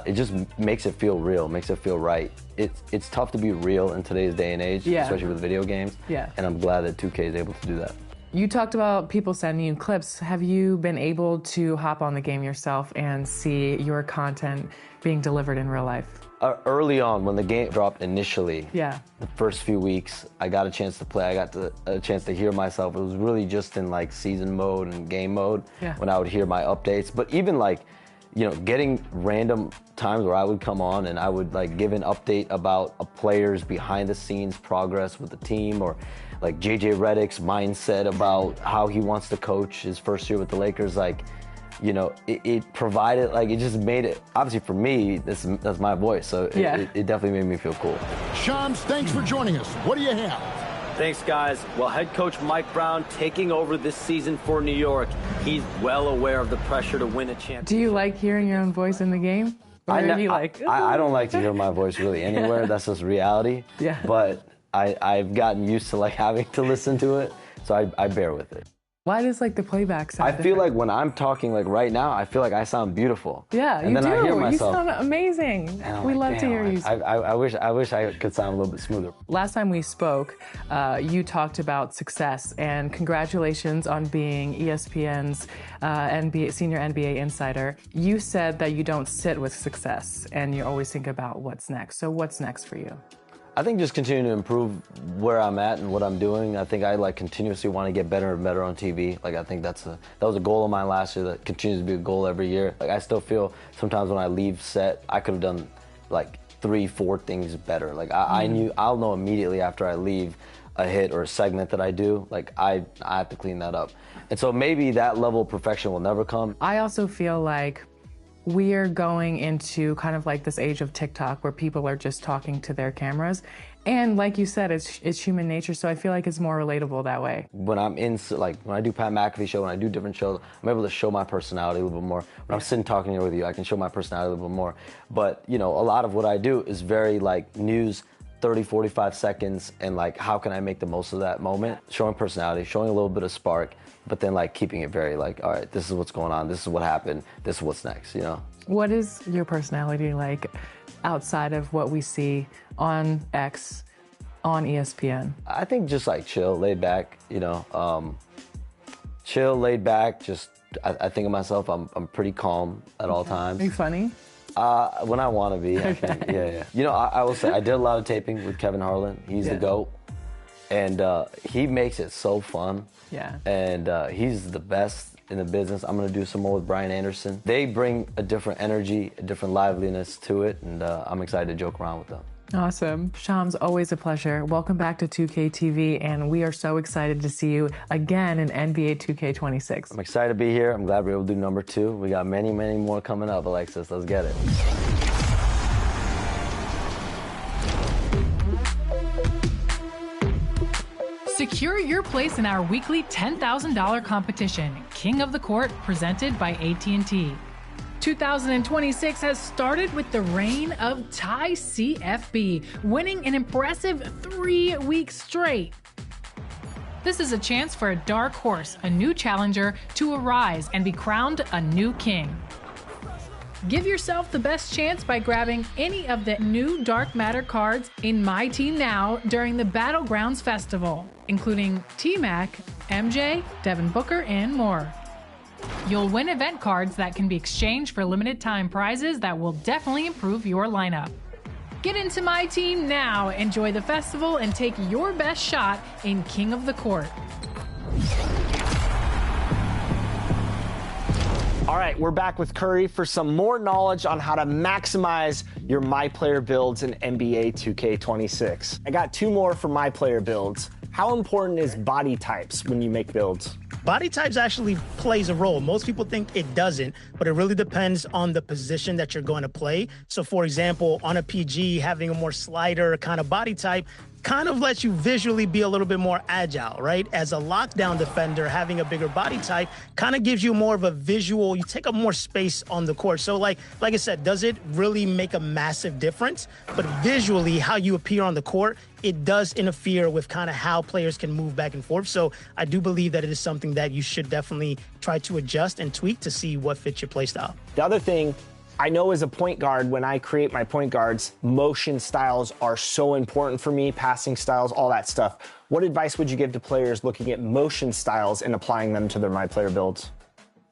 It just makes it feel real, makes it feel right. It's tough to be real in today's day and age, especially with video games. Yeah. And I'm glad that 2K is able to do that. You talked about people sending you clips. Have you been able to hop on the game yourself and see your content being delivered in real life? Early on, when the game dropped initially, yeah, the first few weeks, I got a chance to play. I got a chance to hear myself. It was really just in like season mode and game mode when I would hear my updates. But even like, you know, getting random times where I would come on and I would like give an update about a player's behind the scenes progress with the team, or like JJ Redick's mindset about how he wants to coach his first year with the Lakers. Like, you know, it provided, like, it just made it, obviously for me, that's my voice, so it definitely made me feel cool. Shams, thanks for joining us. What do you have? Thanks, guys. Well, head coach Mike Brown taking over this season for New York. He's well aware of the pressure to win a championship. Do you like hearing your own voice in the game? Or are you like, I don't like to hear my voice really anywhere. That's just reality. Yeah. But I've gotten used to like having to listen to it, so I bear with it. Why does like the playback sound I feel like when I'm talking like right now, I feel like I sound beautiful. Yeah, and you then do. I hear myself. You sound amazing. We love to hear you. I wish I could sound a little bit smoother. Last time we spoke, you talked about success, and congratulations on being ESPN's senior NBA insider. You said that you don't sit with success, and you always think about what's next. So what's next for you? I think just continuing to improve where I'm at and what I'm doing. I think I like continuously want to get better and better on TV. Like I think that was a goal of mine last year that continues to be a goal every year. Like I still feel sometimes when I leave set, I could have done like 3-4 things better. Like I'll know immediately after I leave a hit or a segment that I do, like I have to clean that up. And so maybe that level of perfection will never come. I also feel like we're going into kind of like this age of TikTok where people are just talking to their cameras. And like you said, it's human nature, so I feel like it's more relatable that way. When I'm when I do Pat McAfee show, when I do different shows, I'm able to show my personality a little bit more. When I'm sitting talking here with you, I can show my personality a little bit more. But, you know, a lot of what I do is very like news, 30, 45 seconds, and like how can I make the most of that moment? Showing personality, showing a little bit of spark, but then like keeping it very like, all right, this is what's going on, this is what happened, this is what's next, you know? What is your personality like outside of what we see on X, on ESPN? I think just like chill, laid back, you know, chill, laid back, just, I think of myself, I'm pretty calm at all times. Are you funny? When I want to be, I think, yeah. You know, I will say, I did a lot of taping with Kevin Harlan. He's the GOAT. And he makes it so fun. Yeah. And he's the best in the business. I'm going to do some more with Brian Anderson. They bring a different energy, a different liveliness to it, and I'm excited to joke around with them. Awesome. Shams, always a pleasure. Welcome back to 2K TV, and we are so excited to see you again in NBA 2K26. I'm excited to be here. I'm glad we're able to do number 2. We got many, many more coming up, Alexis. Let's get it. Secure your place in our weekly $10,000 competition, King of the Court, presented by AT&T. 2026 has started with the reign of Ty CFB, winning an impressive 3 weeks straight. This is a chance for a dark horse, a new challenger, to arise and be crowned a new king. Give yourself the best chance by grabbing any of the new Dark Matter cards in MyTeam now during the Battlegrounds Festival, including T-Mac, MJ, Devin Booker, and more. You'll win event cards that can be exchanged for limited time prizes that will definitely improve your lineup. Get into MyTeam now, enjoy the festival, and take your best shot in King of the Court. All right, we're back with Curry for some more knowledge on how to maximize your My Player builds in NBA 2K26. I got 2 more for My Player builds. How important is body types when you make builds? Body types actually plays a role. Most people think it doesn't, but it really depends on the position that you're going to play. So for example, on a PG, having a more slider kind of body type kind of lets you visually be a little bit more agile, right? As a lockdown defender, having a bigger body type kind of gives you more of a visual, you take up more space on the court. So like I said, does it really make a massive difference? But visually, how you appear on the court, it does interfere with kind of how players can move back and forth. So I do believe that it is something that you should definitely try to adjust and tweak to see what fits your play style. The other thing I know as a point guard, when I create my point guards, motion styles are so important for me, passing styles, all that stuff. What advice would you give to players looking at motion styles and applying them to their MyPlayer builds?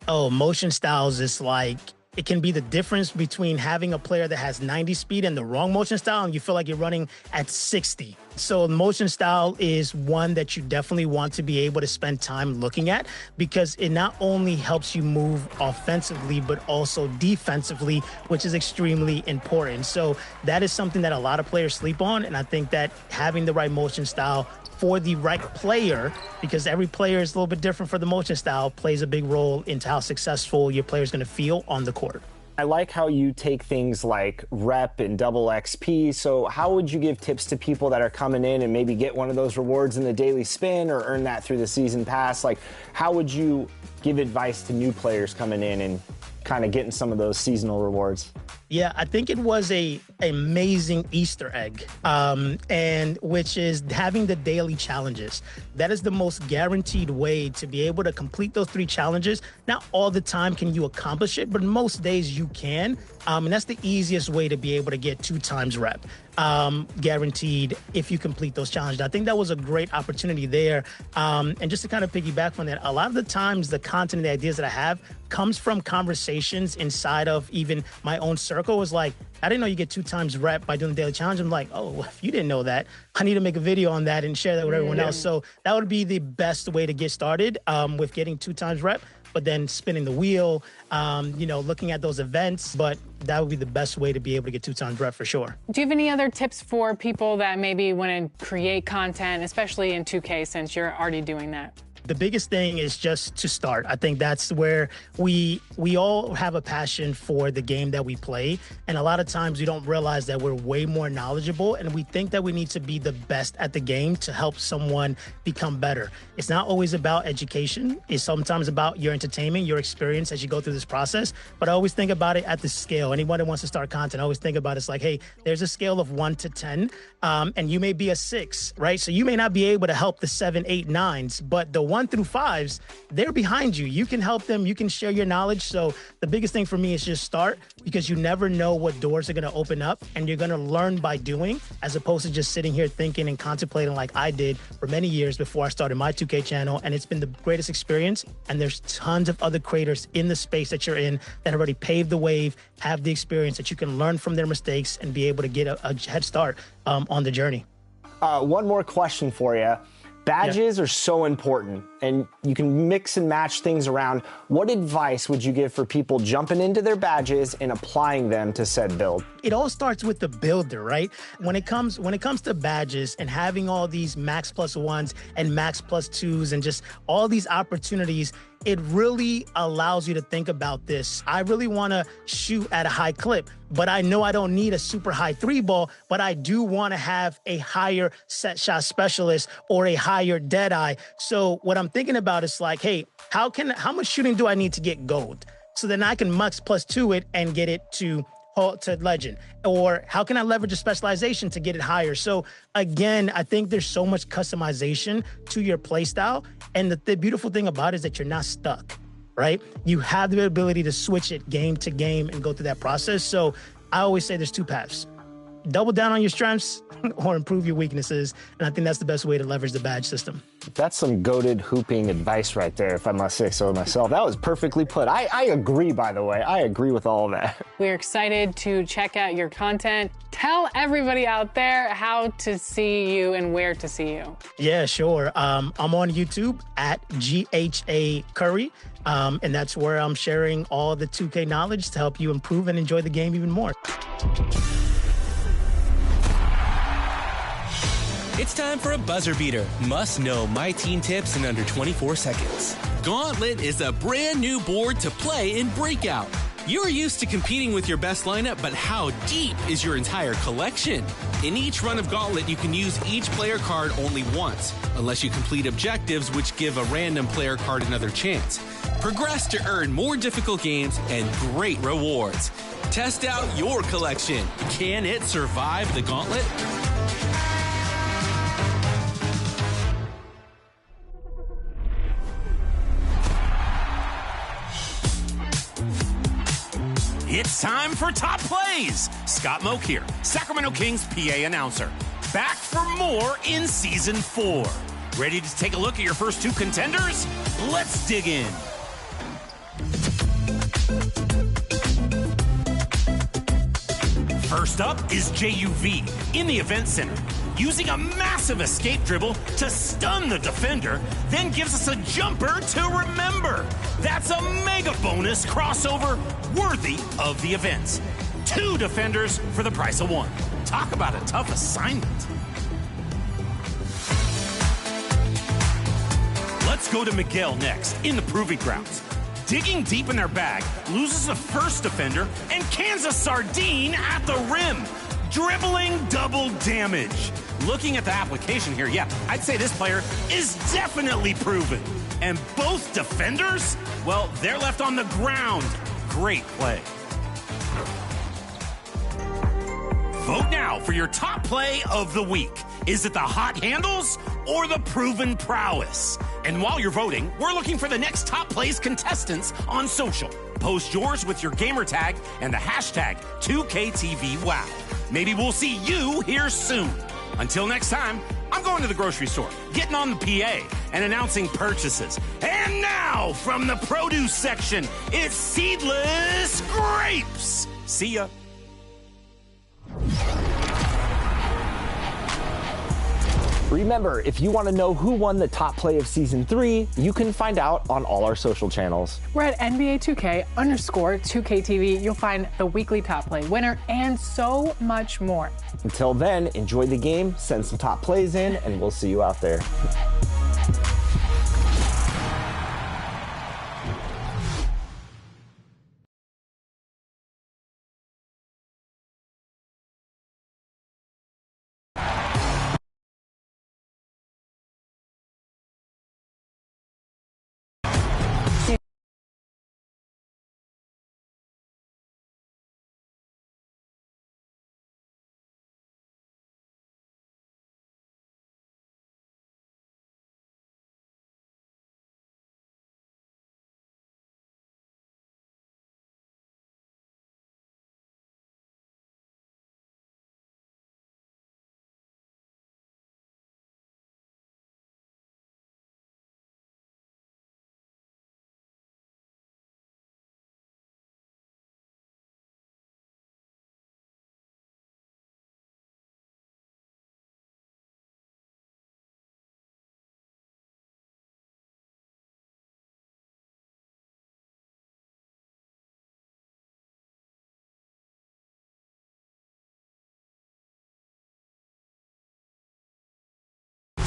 Oh, motion styles is like, it can be the difference between having a player that has 90 speed and the wrong motion style, and you feel like you're running at 60. So motion style is one that you definitely want to be able to spend time looking at, because it not only helps you move offensively, but also defensively, which is extremely important. So that is something that a lot of players sleep on. And I think that having the right motion style for the right player, because every player is a little bit different for the motion style, plays a big role into how successful your player is going to feel on the court. I like how you take things like rep and double XP. So how would you give tips to people that are coming in and maybe get one of those rewards in the daily spin or earn that through the season pass? Like, how would you give advice to new players coming in and kind of getting some of those seasonal rewards? Yeah, I think it was a amazing Easter egg, and which is having the daily challenges. That is the most guaranteed way to be able to complete those 3 challenges. Not all the time can you accomplish it, but most days you can. And that's the easiest way to be able to get 2 times rep, guaranteed if you complete those challenges. I think that was a great opportunity there. And just to kind of piggyback from that, a lot of the times the content and the ideas that I have comes from conversations inside of even my own circle. Is like, I didn't know you get 2 times rep by doing the daily challenge. I'm like, oh, if you didn't know that, I need to make a video on that and share that with everyone else. So that would be the best way to get started with getting 2 times rep, but then spinning the wheel, looking at those events. But that would be the best way to be able to get 2 times rep for sure. Do you have any other tips for people that maybe want to create content, especially in 2K, since you're already doing that? The biggest thing is just to start. I think that's where we all have a passion for the game that we play. And a lot of times we don't realize that we're way more knowledgeable, and we think that we need to be the best at the game to help someone become better. It's not always about education. It's sometimes about your entertainment, your experience as you go through this process. But I always think about it at the scale. Anyone that wants to start content, I always think about it's like, hey, there's a scale of 1 to 10, and you may be a 6, right? So you may not be able to help the 7, 8, 9s, but the 1 through 5s, they're behind you. You can help them. You can share your knowledge. So the biggest thing for me is just start, because you never know what doors are going to open up, and you're going to learn by doing, as opposed to just sitting here thinking and contemplating like I did for many years before I started my 2K channel. And it's been the greatest experience. And there's tons of other creators in the space that you're in that have already paved the wave, have the experience that you can learn from their mistakes and be able to get a head start on the journey. One more question for you. Badges are so important, and you can mix and match things around. What advice would you give for people jumping into their badges and applying them to said build? It all starts with the builder, right? When it comes to badges and having all these max plus 1s and max plus 2s and just all these opportunities, it really allows you to think about this. I really want to shoot at a high clip, but I know I don't need a super high 3 ball, but I do want to have a higher set shot specialist or a higher dead eye. So what I'm thinking about is like, hey, how much shooting do I need to get gold? So then I can max plus 2 it and get it to legend. Or how can I leverage a specialization to get it higher? So again, I think there's so much customization to your play style. And the beautiful thing about it is that you're not stuck, right? You have the ability to switch it game to game and go through that process. So I always say there's 2 paths. Double down on your strengths or improve your weaknesses. And I think that's the best way to leverage the badge system. That's some goated hooping advice right there, if I must say so myself. That was perfectly put. I agree, by the way. I agree with all of that. We're excited to check out your content. Tell everybody out there how to see you and where to see you. Yeah, sure. I'm on YouTube at GHA Curry. And that's where I'm sharing all the 2K knowledge to help you improve and enjoy the game even more. It's time for a buzzer beater. Must know MyTeam tips in under 24 seconds. Gauntlet is a brand new board to play in Breakout. You're used to competing with your best lineup, but how deep is your entire collection? In each run of Gauntlet, you can use each player card only once, unless you complete objectives which give a random player card another chance. Progress to earn more difficult games and great rewards. Test out your collection. Can it survive the Gauntlet? It's time for Top Plays. Scott Moak here, Sacramento Kings PA announcer. Back for more in Season 4. Ready to take a look at your first two contenders? Let's dig in. First up is JUV in the Event Center, using a massive escape dribble to stun the defender, then gives us a jumper to remember. That's a mega bonus crossover worthy of the events. 2 defenders for the price of 1. Talk about a tough assignment. Let's go to Miguel next in the Proving Grounds. Digging deep in their bag, loses the first defender and cans a sardine at the rim. Dribbling double damage. Looking at the application here, yeah, I'd say this player is definitely proven. And both defenders, well, they're left on the ground. Great play. Vote now for your top play of the week. Is it the hot handles or the proven prowess? And while you're voting, we're looking for the next top plays contestants on social. Post yours with your gamer tag and the hashtag 2KTVWow. Maybe we'll see you here soon. Until next time, I'm going to the grocery store, getting on the PA, and announcing purchases. And now, from the produce section, it's seedless grapes. See ya. Remember, if you want to know who won the top play of Season 3, you can find out on all our social channels. We're at NBA 2K_2KTV. You'll find the weekly top play winner and so much more. Until then, enjoy the game, send some top plays in, and we'll see you out there.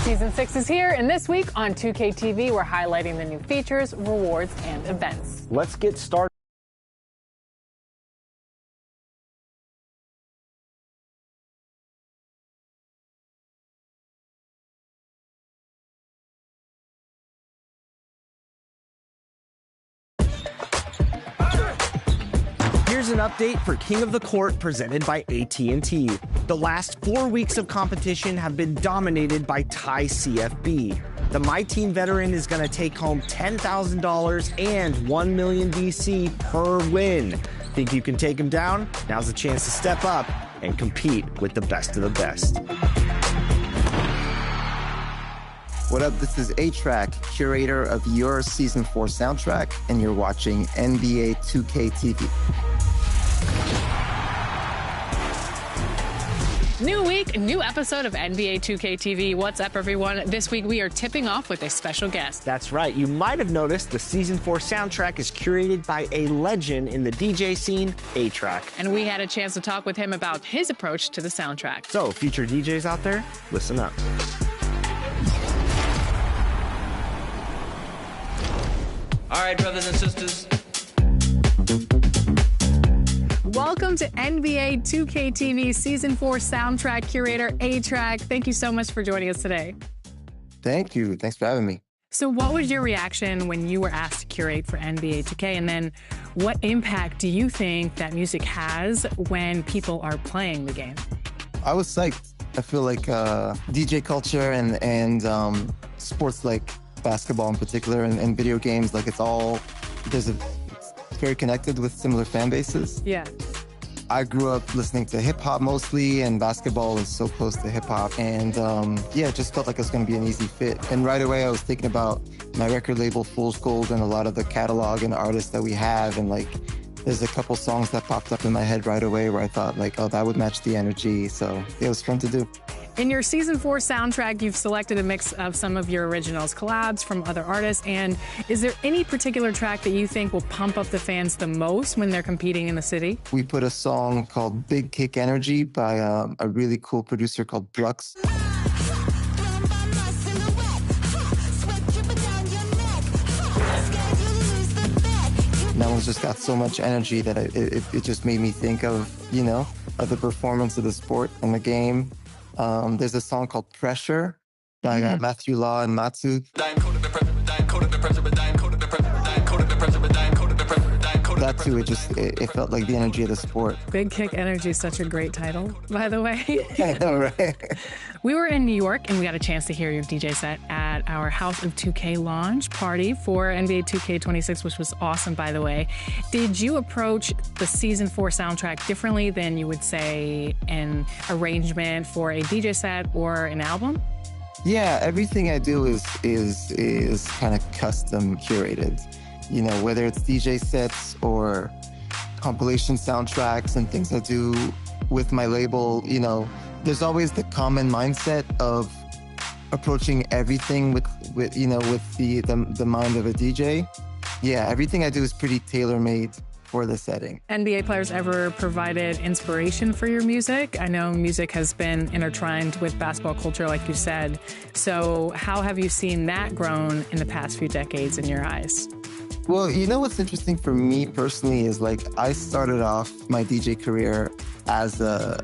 Season 6 is here, and this week on 2KTV, we're highlighting the new features, rewards, and events. Let's get started. Here's an update for King of the Court presented by AT&T. The last 4 weeks of competition have been dominated by Thai CFB. The MyTeam veteran is going to take home $10,000 and 1 million VC per win. Think you can take him down? Now's the chance to step up and compete with the best of the best. What up, this is A-Track, curator of your Season 4 soundtrack, and you're watching NBA 2K TV. New week, new episode of NBA 2K TV. What's up, everyone? This week, we are tipping off with a special guest. That's right. You might have noticed the Season 4 soundtrack is curated by a legend in the DJ scene, A-Track. And we had a chance to talk with him about his approach to the soundtrack. So, future DJs out there, listen up. All right, brothers and sisters. Welcome to NBA 2K TV Season 4 soundtrack curator A-Track. Thank you so much for joining us today. Thank you. Thanks for having me. So what was your reaction when you were asked to curate for NBA 2K? And then what impact do you think that music has when people are playing the game? I was psyched. I feel like DJ culture and sports like basketball in particular and video games, like it's very connected with similar fan bases. Yeah. I grew up listening to hip hop mostly, and basketball is so close to hip hop. And yeah, it just felt like it was going to be an easy fit. And right away, I was thinking about my record label, Fool's Gold, and a lot of the catalog and artists that we have. And like, there's a couple songs that popped up in my head right away where I thought like, oh, that would match the energy. So it was fun to do. In your Season 4 soundtrack, you've selected a mix of some of your originals, collabs from other artists. And is there any particular track that you think will pump up the fans the most when they're competing in the city? We put a song called Big Kick Energy by a really cool producer called Brux. That one's just got so much energy that it just made me think of, you know, of the performance of the sport and the game. There's a song called Pressure by Matthew Law and Matsu. That too, it felt like the energy of the sport. Big Kick Energy is such a great title, by the way. I know, right? We were in New York and we got a chance to hear your DJ set at our House of 2K launch party for NBA 2K26, which was awesome, by the way. Did you approach the Season 4 soundtrack differently than you would say an arrangement for a DJ set or an album? Yeah, everything I do is kind of custom curated. You know, whether it's DJ sets or compilation soundtracks and things I do with my label, you know, there's always the common mindset of approaching everything with the mind of a DJ. Yeah, everything I do is pretty tailor-made for the setting. NBA players ever provided inspiration for your music? I know music has been intertwined with basketball culture, like you said. So how have you seen that grown in the past few decades in your eyes? Well, you know what's interesting for me personally is like I started off my DJ career as a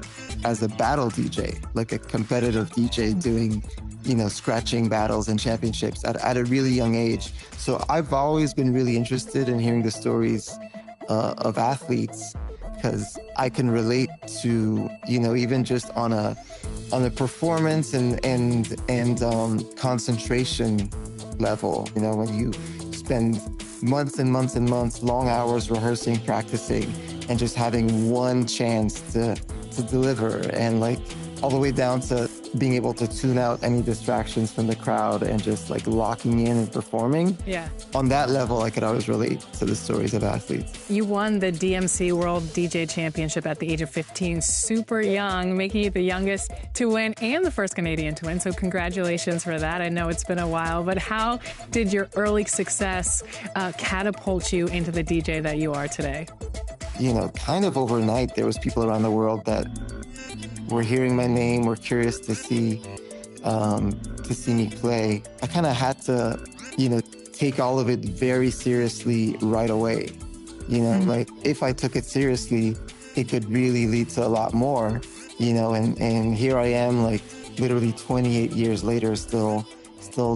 battle DJ, like a competitive DJ doing, you know, scratching battles and championships at a really young age. So I've always been really interested in hearing the stories of athletes because I can relate to, you know, even just on a performance and concentration level. You know, when you spend months and months and months, long hours rehearsing, practicing, and just having one chance to deliver, and like all the way down to being able to tune out any distractions from the crowd and just like locking in and performing. Yeah. On that level, I could always relate to the stories of athletes. You won the DMC World DJ Championship at the age of 15, super young, making you the youngest to win and the first Canadian to win. So congratulations for that. I know it's been a while, but how did your early success catapult you into the DJ that you are today? You know, kind of overnight, there was people around the world that were hearing my name, were curious to see me play. I kind of had to, you know, take all of it very seriously right away. You know, like if I took it seriously, it could really lead to a lot more, you know, and here I am like literally 28 years later still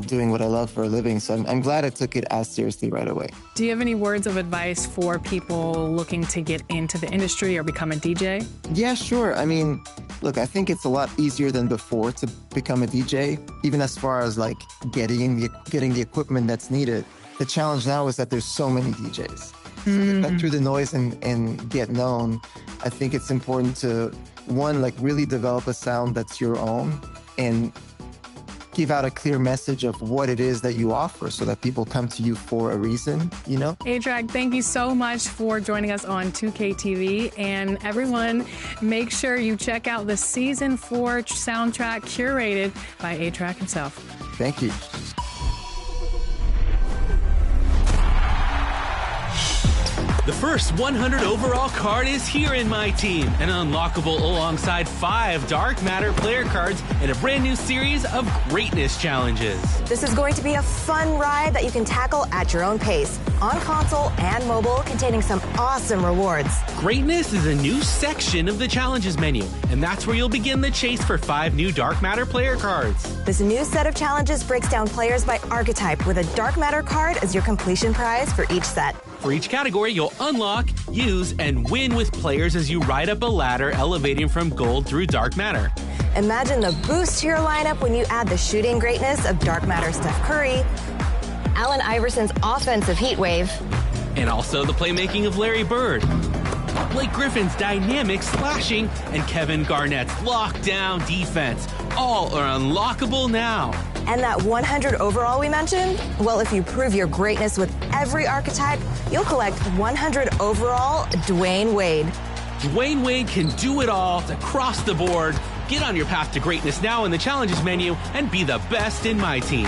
doing what I love for a living. So I'm glad I took it as seriously right away. Do you have any words of advice for people looking to get into the industry or become a DJ? Yeah, sure. I mean, look, I think it's a lot easier than before to become a DJ, even as far as like getting the equipment that's needed. The challenge now is that there's so many DJs. So to cut through the noise and get known, I think it's important to, one, like really develop a sound that's your own and give out a clear message of what it is that you offer so that people come to you for a reason, you know? A-Track, thank you so much for joining us on 2K TV. And everyone, make sure you check out the Season 4 soundtrack curated by A-Track himself. Thank you. The first 100 overall card is here in MyTeam, an unlockable alongside 5 Dark Matter player cards and a brand new series of greatness challenges. This is going to be a fun ride that you can tackle at your own pace, on console and mobile, containing some awesome rewards. Greatness is a new section of the challenges menu, and that's where you'll begin the chase for 5 new Dark Matter player cards. This new set of challenges breaks down players by archetype with a Dark Matter card as your completion prize for each set. For each category, you'll unlock, use, and win with players as you ride up a ladder elevating from gold through Dark Matter. Imagine the boost to your lineup when you add the shooting greatness of Dark Matter Steph Curry, Allen Iverson's offensive heat wave, And also the playmaking of Larry Bird, Blake Griffin's dynamic slashing, and Kevin Garnett's lockdown defense. All are unlockable now. And that 100 overall we mentioned? Well, if you prove your greatness with every archetype, you'll collect 100 overall Dwayne Wade. Dwayne Wade can do it all across the board. Get on your path to greatness now in the challenges menu and be the best in MyTeam.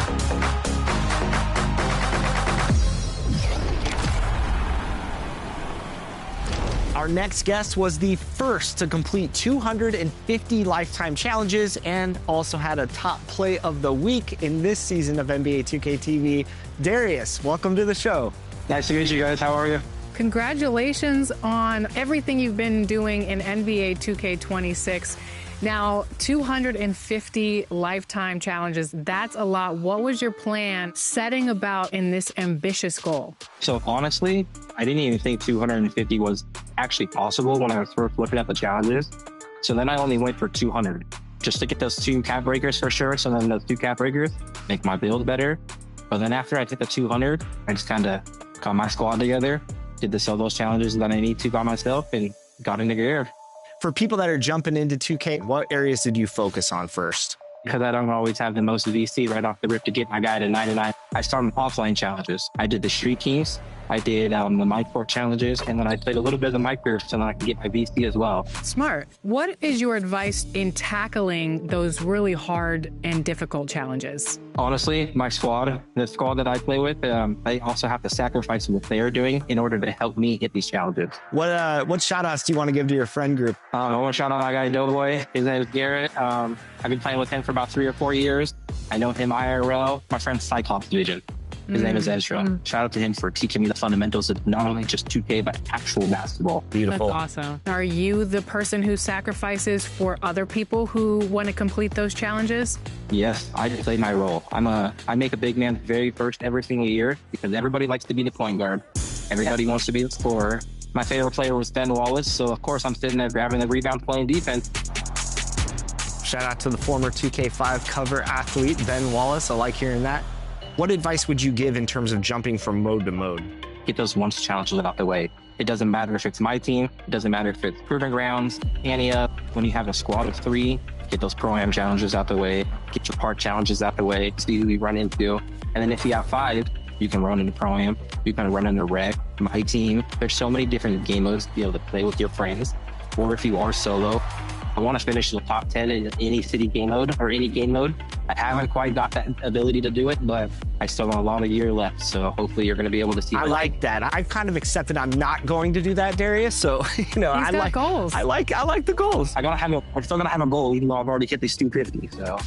Our next guest was the first to complete 250 lifetime challenges and also had a top play of the week in this season of NBA 2K TV. Darius, welcome to the show. Nice to meet you guys. How are you? Congratulations on everything you've been doing in NBA 2K26. Now, 250 lifetime challenges, that's a lot. What was your plan setting about in this ambitious goal? So honestly, I didn't even think 250 was actually possible when I was first looking at the challenges. So then I only went for 200 just to get those 2 cap breakers for sure. So then those 2 cap breakers make my build better. But then after I hit the 200, I just kind of got my squad together, did the solos challenges that I need to by myself, and got into gear. For people that are jumping into 2K, what areas did you focus on first? Because I don't always have the most VC right off the rip to get my guy to 99. I started offline challenges. I did the street teams. I did the mic port challenges, and then I played a little bit of the mic burst so that I could get my VC as well. Smart. What is your advice in tackling those really hard and difficult challenges? Honestly, my squad, the squad that I play with, they also have to sacrifice what they are doing in order to help me hit these challenges. What shout outs do you want to give to your friend group? I want to shout out my guy Doughboy. His name is Garrett. I've been playing with him for about 3 or 4 years. I know him IRL. My friend Cyclops Division. His name is Ezra. Shout out to him for teaching me the fundamentals of not only just 2K, but actual basketball. Beautiful. That's awesome. Are you the person who sacrifices for other people who want to complete those challenges? Yes, I play my role. I make a big man very first every single year because everybody likes to be the point guard. Everybody wants to be the scorer. My favorite player was Ben Wallace, so of course I'm sitting there grabbing the rebound, playing defense. Shout out to the former 2K5 cover athlete, Ben Wallace. I like hearing that. What advice would you give in terms of jumping from mode to mode? Get those once challenges out the way. It doesn't matter if it's MyTeam. It doesn't matter if it's Proving Grounds, Ania. When you have a squad of 3, get those Pro-Am challenges out the way. Get your part challenges out the way. See who you run into. And then if you have 5, you can run into Pro-Am. You can run into Rec, MyTeam. There's so many different game modes to be able to play with your friends. Or if you are solo, I want to finish the top 10 in any city game mode or any game mode. I haven't quite got that ability to do it, but I still got a lot of year left. So hopefully you're going to be able to see. I like that. I've kind of accepted I'm not going to do that, Darius. So, I like goals. I like the goals. I'm still going to have a goal, even though I've already hit these 250. So.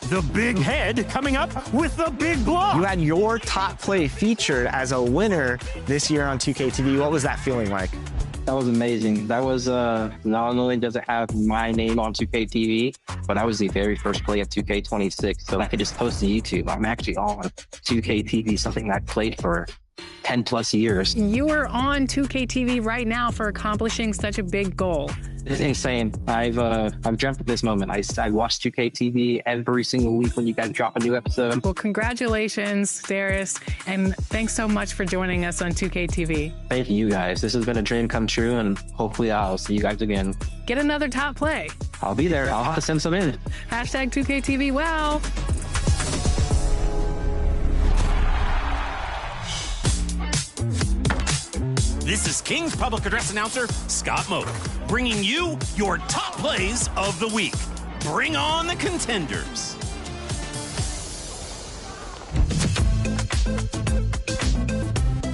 The big head coming up with the big block. You had your top play featured as a winner this year on 2K TV. What was that feeling like? That was amazing. That was, not only does it have my name on 2K TV, but I was the very first play at 2K26. So I could just post to YouTube. I'm actually on 2K TV, something I played for 10 plus years. You are on 2K TV right now for accomplishing such a big goal. It's insane. I've dreamt of this moment. I watch 2K TV every single week when you guys drop a new episode. Well, congratulations, Darius, and thanks so much for joining us on 2K TV. Thank you guys. This has been a dream come true, and hopefully I'll see you guys again. Get another top play. I'll be there. I'll have to send some in. Hashtag 2K TV. Wow. This is King's public address announcer, Scott Moe, bringing you your top plays of the week. Bring on the contenders.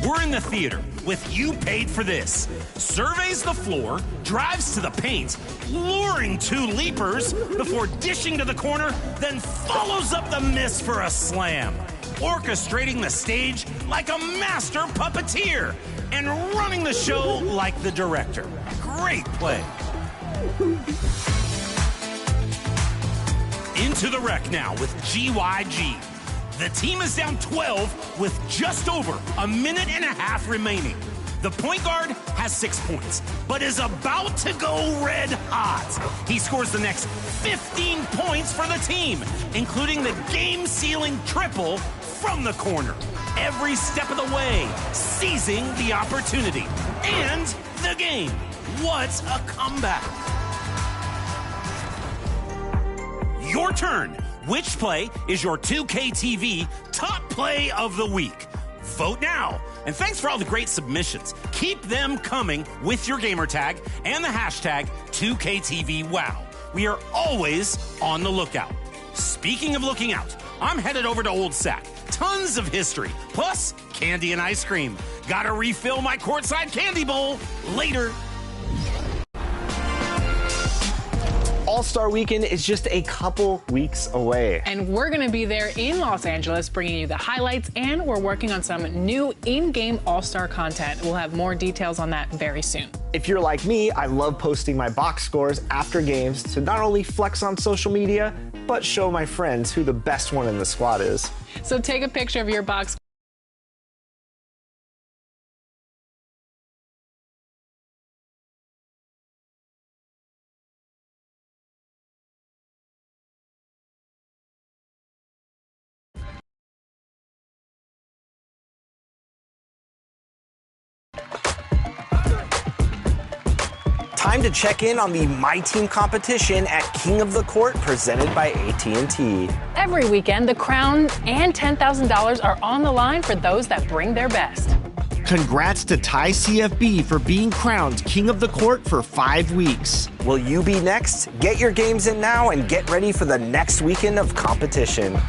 We're in the theater with You Paid for This. Surveys the floor, drives to the paint, luring 2 leapers before dishing to the corner, then follows up the miss for a slam. Orchestrating the stage like a master puppeteer and running the show like the director. Great play. Into the wreck now with GYG. The team is down 12 with just over a minute and a half remaining. The point guard has 6 points, but is about to go red hot. He scores the next 15 points for the team, including the game-sealing triple from the corner. every step of the way, seizing the opportunity. And the game. What a comeback. Your turn. Which play is your 2K TV top play of the week? Vote now. And thanks for all the great submissions. Keep them coming with your gamer tag and the hashtag 2KTVWow. We are always on the lookout. Speaking of looking out, I'm headed over to Old Sac. Tons of history, plus candy and ice cream. Gotta refill my courtside candy bowl later. All-Star Weekend is just a couple weeks away. And we're going to be there in Los Angeles bringing you the highlights, and we're working on some new in-game All-Star content. We'll have more details on that very soon. If you're like me, I love posting my box scores after games to not only flex on social media, but show my friends who the best one in the squad is. So take a picture of your box. Time to check in on the MyTeam competition at King of the Court presented by AT&T. Every weekend, the crown and $10,000 are on the line for those that bring their best. Congrats to Ty CFB for being crowned King of the Court for 5 weeks. Will you be next? Get your games in now and get ready for the next weekend of competition.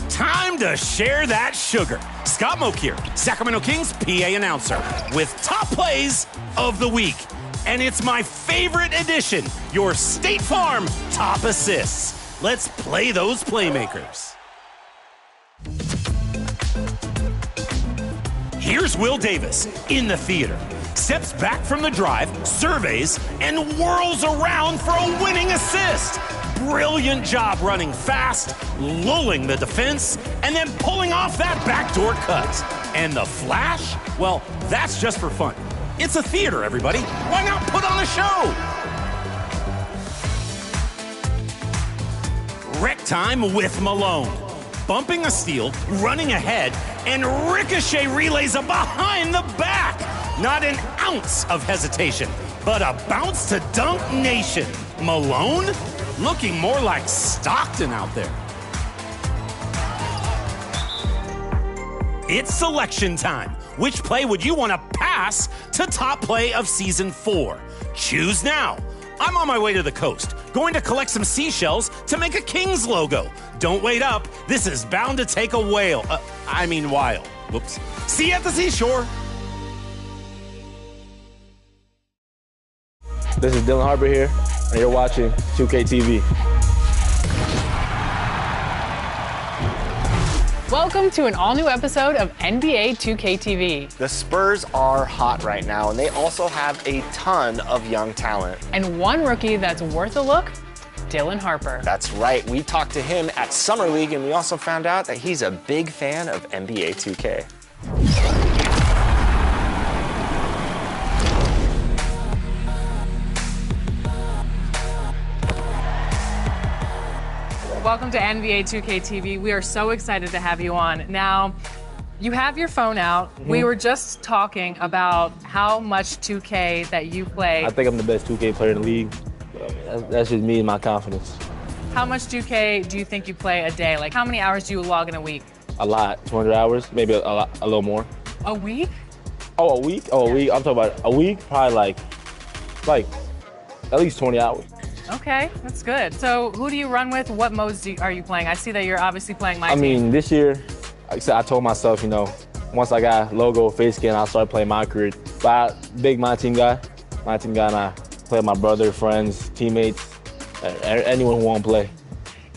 Time to share that sugar. Scott Moak here, Sacramento Kings PA announcer, with top plays of the week. And it's my favorite edition, your State Farm top assists. Let's play those playmakers. Here's Will Davis in the theater. Steps back from the drive, surveys, and whirls around for a winning assist. Brilliant job running fast, lulling the defense, and then pulling off that backdoor cut. And the flash? Well, that's just for fun. It's a theater, everybody. Why not put on a show? Rec time with Malone. Bumping a steal, running ahead, and ricochet relays a behind the back. Not an ounce of hesitation, but a bounce to dunk nation. Malone? Looking more like Stockton out there. It's selection time. Which play would you want to pass to top play of season 4? Choose now. I'm on my way to the coast, going to collect some seashells to make a Kings logo. Don't wait up. This is bound to take a while. Whoops. See you at the seashore. This is Dylan Harper here, and you're watching 2K TV. Welcome to an all-new episode of NBA 2K TV. The Spurs are hot right now, and they also have a ton of young talent. And one rookie that's worth a look, Dylan Harper. That's right. We talked to him at Summer League, and we also found out that he's a big fan of NBA 2K. Welcome to NBA 2K TV. We are so excited to have you on. Now, you have your phone out. We were just talking about how much 2K that you play. I think I'm the best 2K player in the league. That's just me and my confidence. How much 2K do you think you play a day? Like, how many hours do you log in a week? A lot, 200 hours, maybe a little more. A week? Oh, a week? Oh, a week. I'm talking about a week, probably like at least 20 hours. Okay, that's good. So who do you run with? What modes are you playing? I see that you're obviously playing MyTeam. I mean, this year, like I said, I told myself, once I got logo, face scan, I'll start playing my career. But big MyTeam guy, and I play with my brother, friends, teammates, anyone who won't play.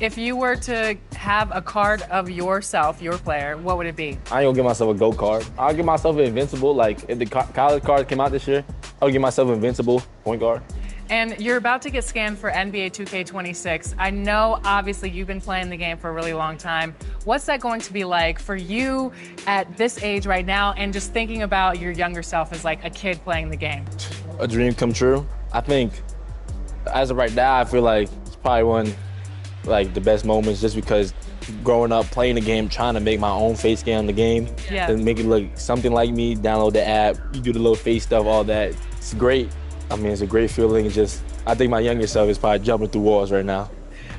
If you were to have a card of yourself, your player, what would it be? I ain't gonna give myself a GOAT card. I'll give myself an Invincible. Like, if the college card came out this year, I'll give myself an Invincible point guard. And you're about to get scanned for NBA 2K26. I know, obviously, you've been playing the game for a really long time. What's that going to be like for you at this age right now, and just thinking about your younger self as like a kid playing the game? a dream come true. I think as of right now, I feel like it's probably one like the best moments just because growing up playing the game, trying to make my own face scan on the game and make it look something like me, download the app, you do the little face stuff, all that. It's great. I mean, it's a great feeling. I think my younger self is probably jumping through walls right now.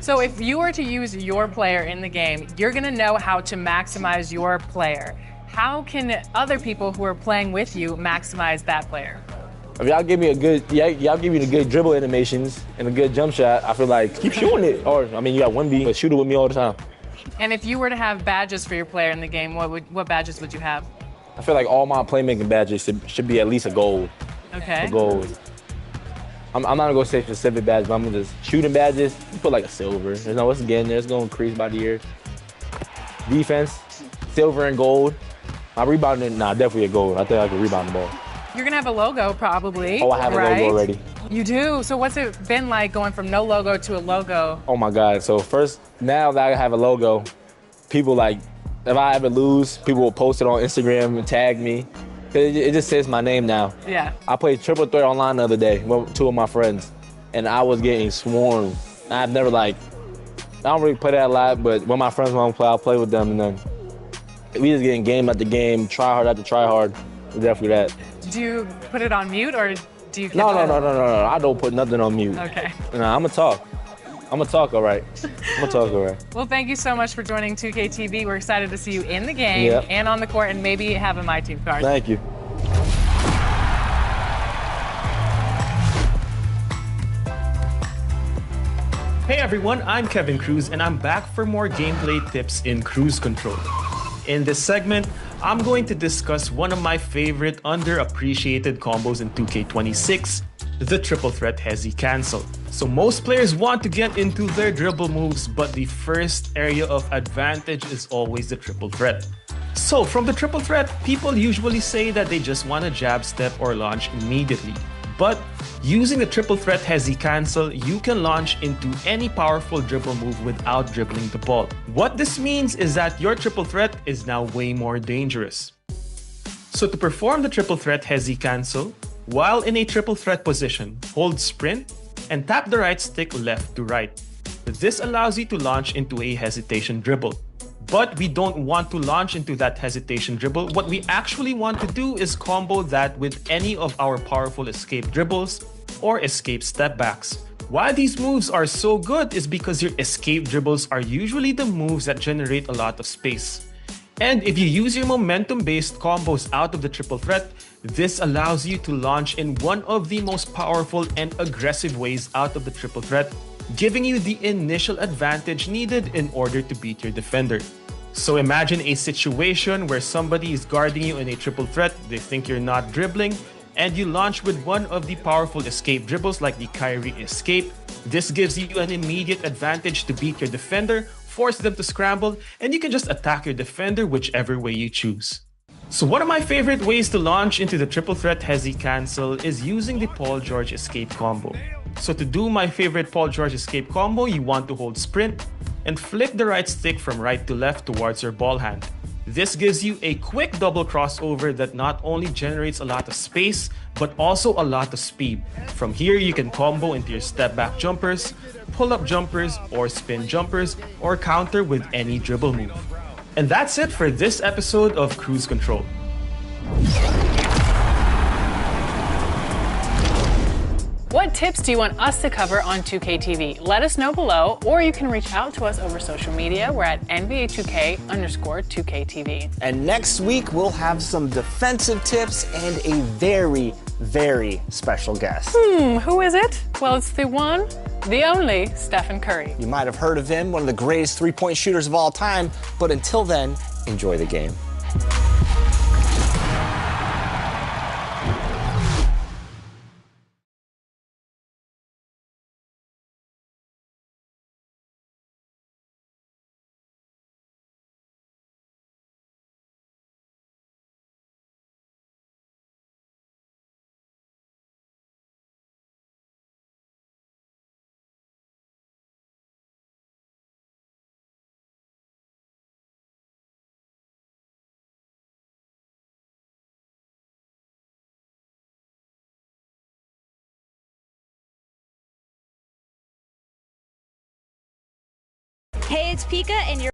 So if you were to use your player in the game, you're going to know how to maximize your player. How can other people who are playing with you maximize that player? If y'all give me the good dribble animations and a good jump shot, I feel like keep shooting it. Or, I mean, you got 1B, but shoot it with me all the time. And if you were to have badges for your player in the game, what badges would you have? I feel like all my playmaking badges should be at least a gold. Okay. A gold. I'm not gonna go say specific badges, but I'm gonna just shooting badges. You put like a silver. There's no, it's getting there. It's gonna increase by the year. Defense, silver and gold. My rebounding, definitely a gold. I think I can rebound the ball. You're gonna have a logo probably. Oh, I have a logo already. You do? So what's it been like going from no logo to a logo? Oh my God. So first, now that I have a logo, people like, if I ever lose, people will post it on Instagram and tag me. It just says my name now. Yeah. I played triple threat online the other day with 2 of my friends, and I was getting swarmed. I've never I don't really play that a lot, but when my friends want to play, I'll play with them, and then we just getting game after game, try hard after try hard. Definitely that. Do you put it on mute or do you? No. I don't put nothing on mute. Okay. Nah, I'm gonna talk. All right. Well, thank you so much for joining 2K TV. We're excited to see you in the game and on the court and maybe have a MyTeam card. Thank you. Hey everyone, I'm Kevin Cruz and I'm back for more gameplay tips in Cruise Control. In this segment, I'm going to discuss one of my favorite underappreciated combos in 2K26, the triple threat hezi cancel. So most players want to get into their dribble moves, but the first area of advantage is always the triple threat. So from the triple threat, people usually say that they just want to jab step or launch immediately. But using the triple threat hezi cancel, you can launch into any powerful dribble move without dribbling the ball. What this means is that your triple threat is now way more dangerous. So to perform the triple threat hezi cancel, while in a triple threat position, hold sprint and tap the right stick left to right. This allows you to launch into a hesitation dribble. But we don't want to launch into that hesitation dribble. What we actually want to do is combo that with any of our powerful escape dribbles or escape step backs. Why these moves are so good is because your escape dribbles are usually the moves that generate a lot of space. And if you use your momentum-based combos out of the triple threat, this allows you to launch in one of the most powerful and aggressive ways out of the triple threat, giving you the initial advantage needed in order to beat your defender. So imagine a situation where somebody is guarding you in a triple threat, they think you're not dribbling, and you launch with one of the powerful escape dribbles like the Kyrie escape. This gives you an immediate advantage to beat your defender, force them to scramble, and you can just attack your defender whichever way you choose. So one of my favorite ways to launch into the triple threat hezi cancel is using the Paul George escape combo. So to do my favorite Paul George escape combo, you want to hold sprint and flick the right stick from right to left towards your ball hand. This gives you a quick double crossover that not only generates a lot of space, but also a lot of speed. From here, you can combo into your step back jumpers, pull up jumpers, or spin jumpers, or counter with any dribble move. And that's it for this episode of Cruise Control. What tips do you want us to cover on 2K TV? Let us know below, or you can reach out to us over social media. We're at NBA2K_2KTV. And next week, we'll have some defensive tips and a very, very special guest. Who is it? Well, it's the one, the only Stephen Curry. You might have heard of him, one of the greatest three-point shooters of all time. But until then, enjoy the game. Hey, it's Pika, and you're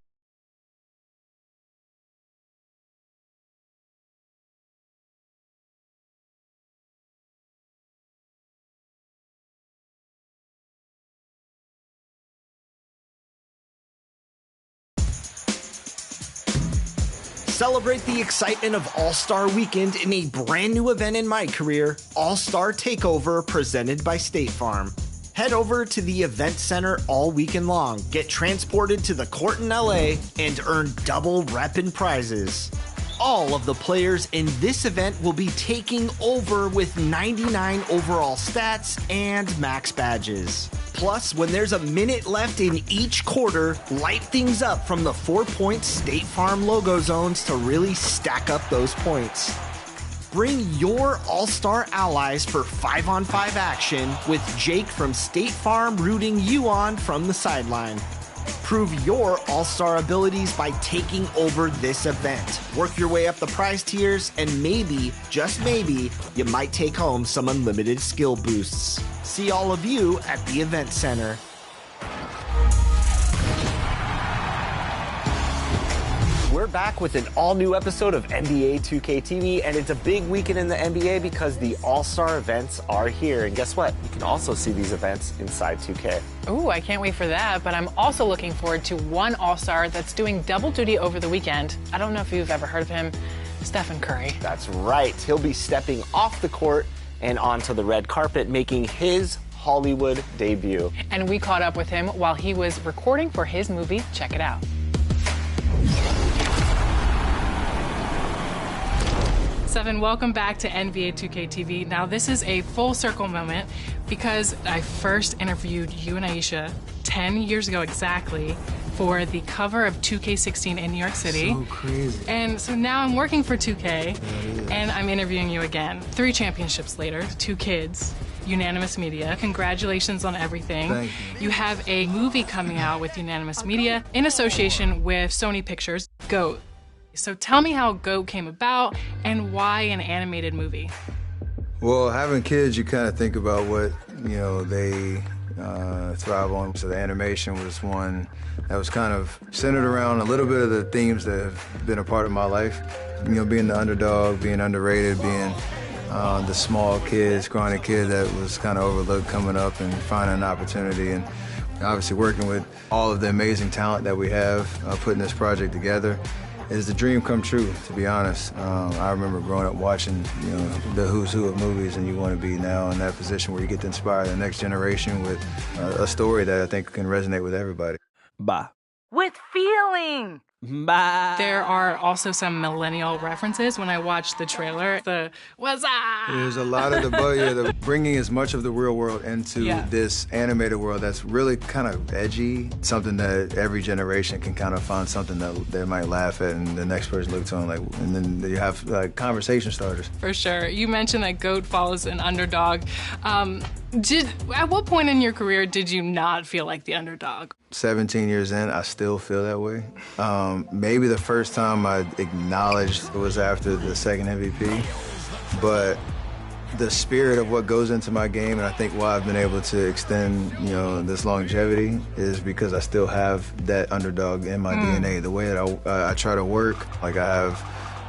Celebrate the excitement of All-Star Weekend in a brand new event in my career, All-Star Takeover, presented by State Farm. Head over to the event center all weekend long, get transported to the court in LA, and earn double rep and prizes. All of the players in this event will be taking over with 99 overall stats and max badges. Plus, when there's a minute left in each quarter, light things up from the 4-point State Farm logo zones to really stack up those points. Bring your all-star allies for 5-on-5 action with Jake from State Farm rooting you on from the sideline. Prove your all-star abilities by taking over this event. Work your way up the prize tiers, and maybe, just maybe, you might take home some unlimited skill boosts. See all of you at the event center. We're back with an all-new episode of NBA 2K TV, and it's a big weekend in the NBA because the All-Star events are here. And guess what? You can also see these events inside 2K. Ooh, I can't wait for that, but I'm also looking forward to one All-Star that's doing double duty over the weekend. I don't know if you've ever heard of him, Stephen Curry. That's right. He'll be stepping off the court and onto the red carpet, making his Hollywood debut. And we caught up with him while he was recording for his movie. Check it out. Seven, welcome back to NBA 2K TV. Now, this is a full circle moment because I first interviewed you and Aisha 10 years ago exactly for the cover of 2K16 in New York City. So crazy. And so now I'm working for 2K and I'm interviewing you again. 3 championships later, 2 kids. Unanimous Media. Congratulations on everything. Thank you. You have a movie coming out with Unanimous Media in association with Sony Pictures, GOAT. So tell me how GOAT came about and why an animated movie. Well, having kids, you kind of think about what, they thrive on. So the animation was one that was kind of centered around a little bit of the themes that have been a part of my life. Being the underdog, being underrated, being the small kid, scrawny kid that was kind of overlooked coming up and finding an opportunity. And obviously working with all of the amazing talent that we have, putting this project together, is the dream come true, to be honest. I remember growing up watching, the who's who of movies, and you want to be now in that position where you get to inspire the next generation with a story that I think can resonate with everybody. Bye. With feeling. Bye. There are also some millennial references when I watched the trailer. The what's up? There's a lot of the bringing as much of the real world into this animated world that's really kind of edgy, something that every generation can kind of find something that they might laugh at, and the next person looks on and then you have conversation starters. For sure. You mentioned that GOAT follows an underdog. At what point in your career did you not feel like the underdog? 17 years in, I still feel that way. Maybe the first time I acknowledged was after the second MVP, but the spirit of what goes into my game, and I think why I've been able to extend, this longevity is because I still have that underdog in my DNA. The way that I try to work, I have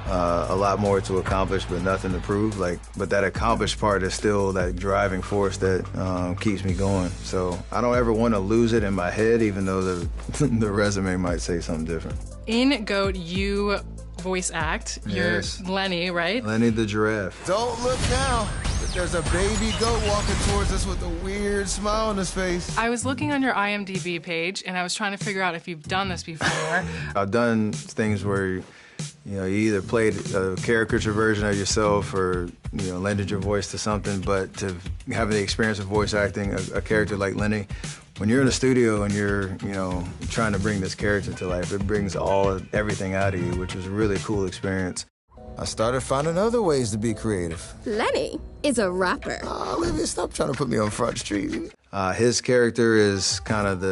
a lot more to accomplish, but nothing to prove. But that accomplished part is still that driving force that keeps me going. So I don't ever want to lose it in my head, even though the resume might say something different. In GOAT, you voice act. Yes. You're Lenny, right? Lenny the giraffe. Don't look now. There's a baby goat walking towards us with a weird smile on his face. I was looking on your IMDb page, and I was trying to figure out if you've done this before. I've done things where you either played a caricature version of yourself or, lended your voice to something, but to have the experience of voice acting a character like Lenny, when you're in a studio and you're, trying to bring this character to life, it brings everything out of you, which was a really cool experience. I started finding other ways to be creative. Lenny is a rapper. Olivia, stop trying to put me on Front Street. His character is kind of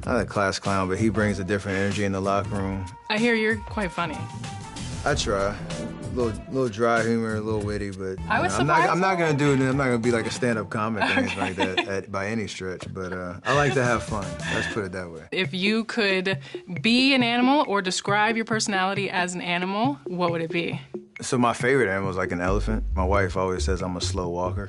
not a class clown, but he brings a different energy in the locker room. I hear you're quite funny. I try. little dry humor, a little witty, but I was I'm surprised. not gonna be like a stand-up comic or anything like that by any stretch. But I like to have fun. Let's put it that way. If you could be an animal or describe your personality as an animal, what would it be? So my favorite animal is like an elephant. My wife always says I'm a slow walker.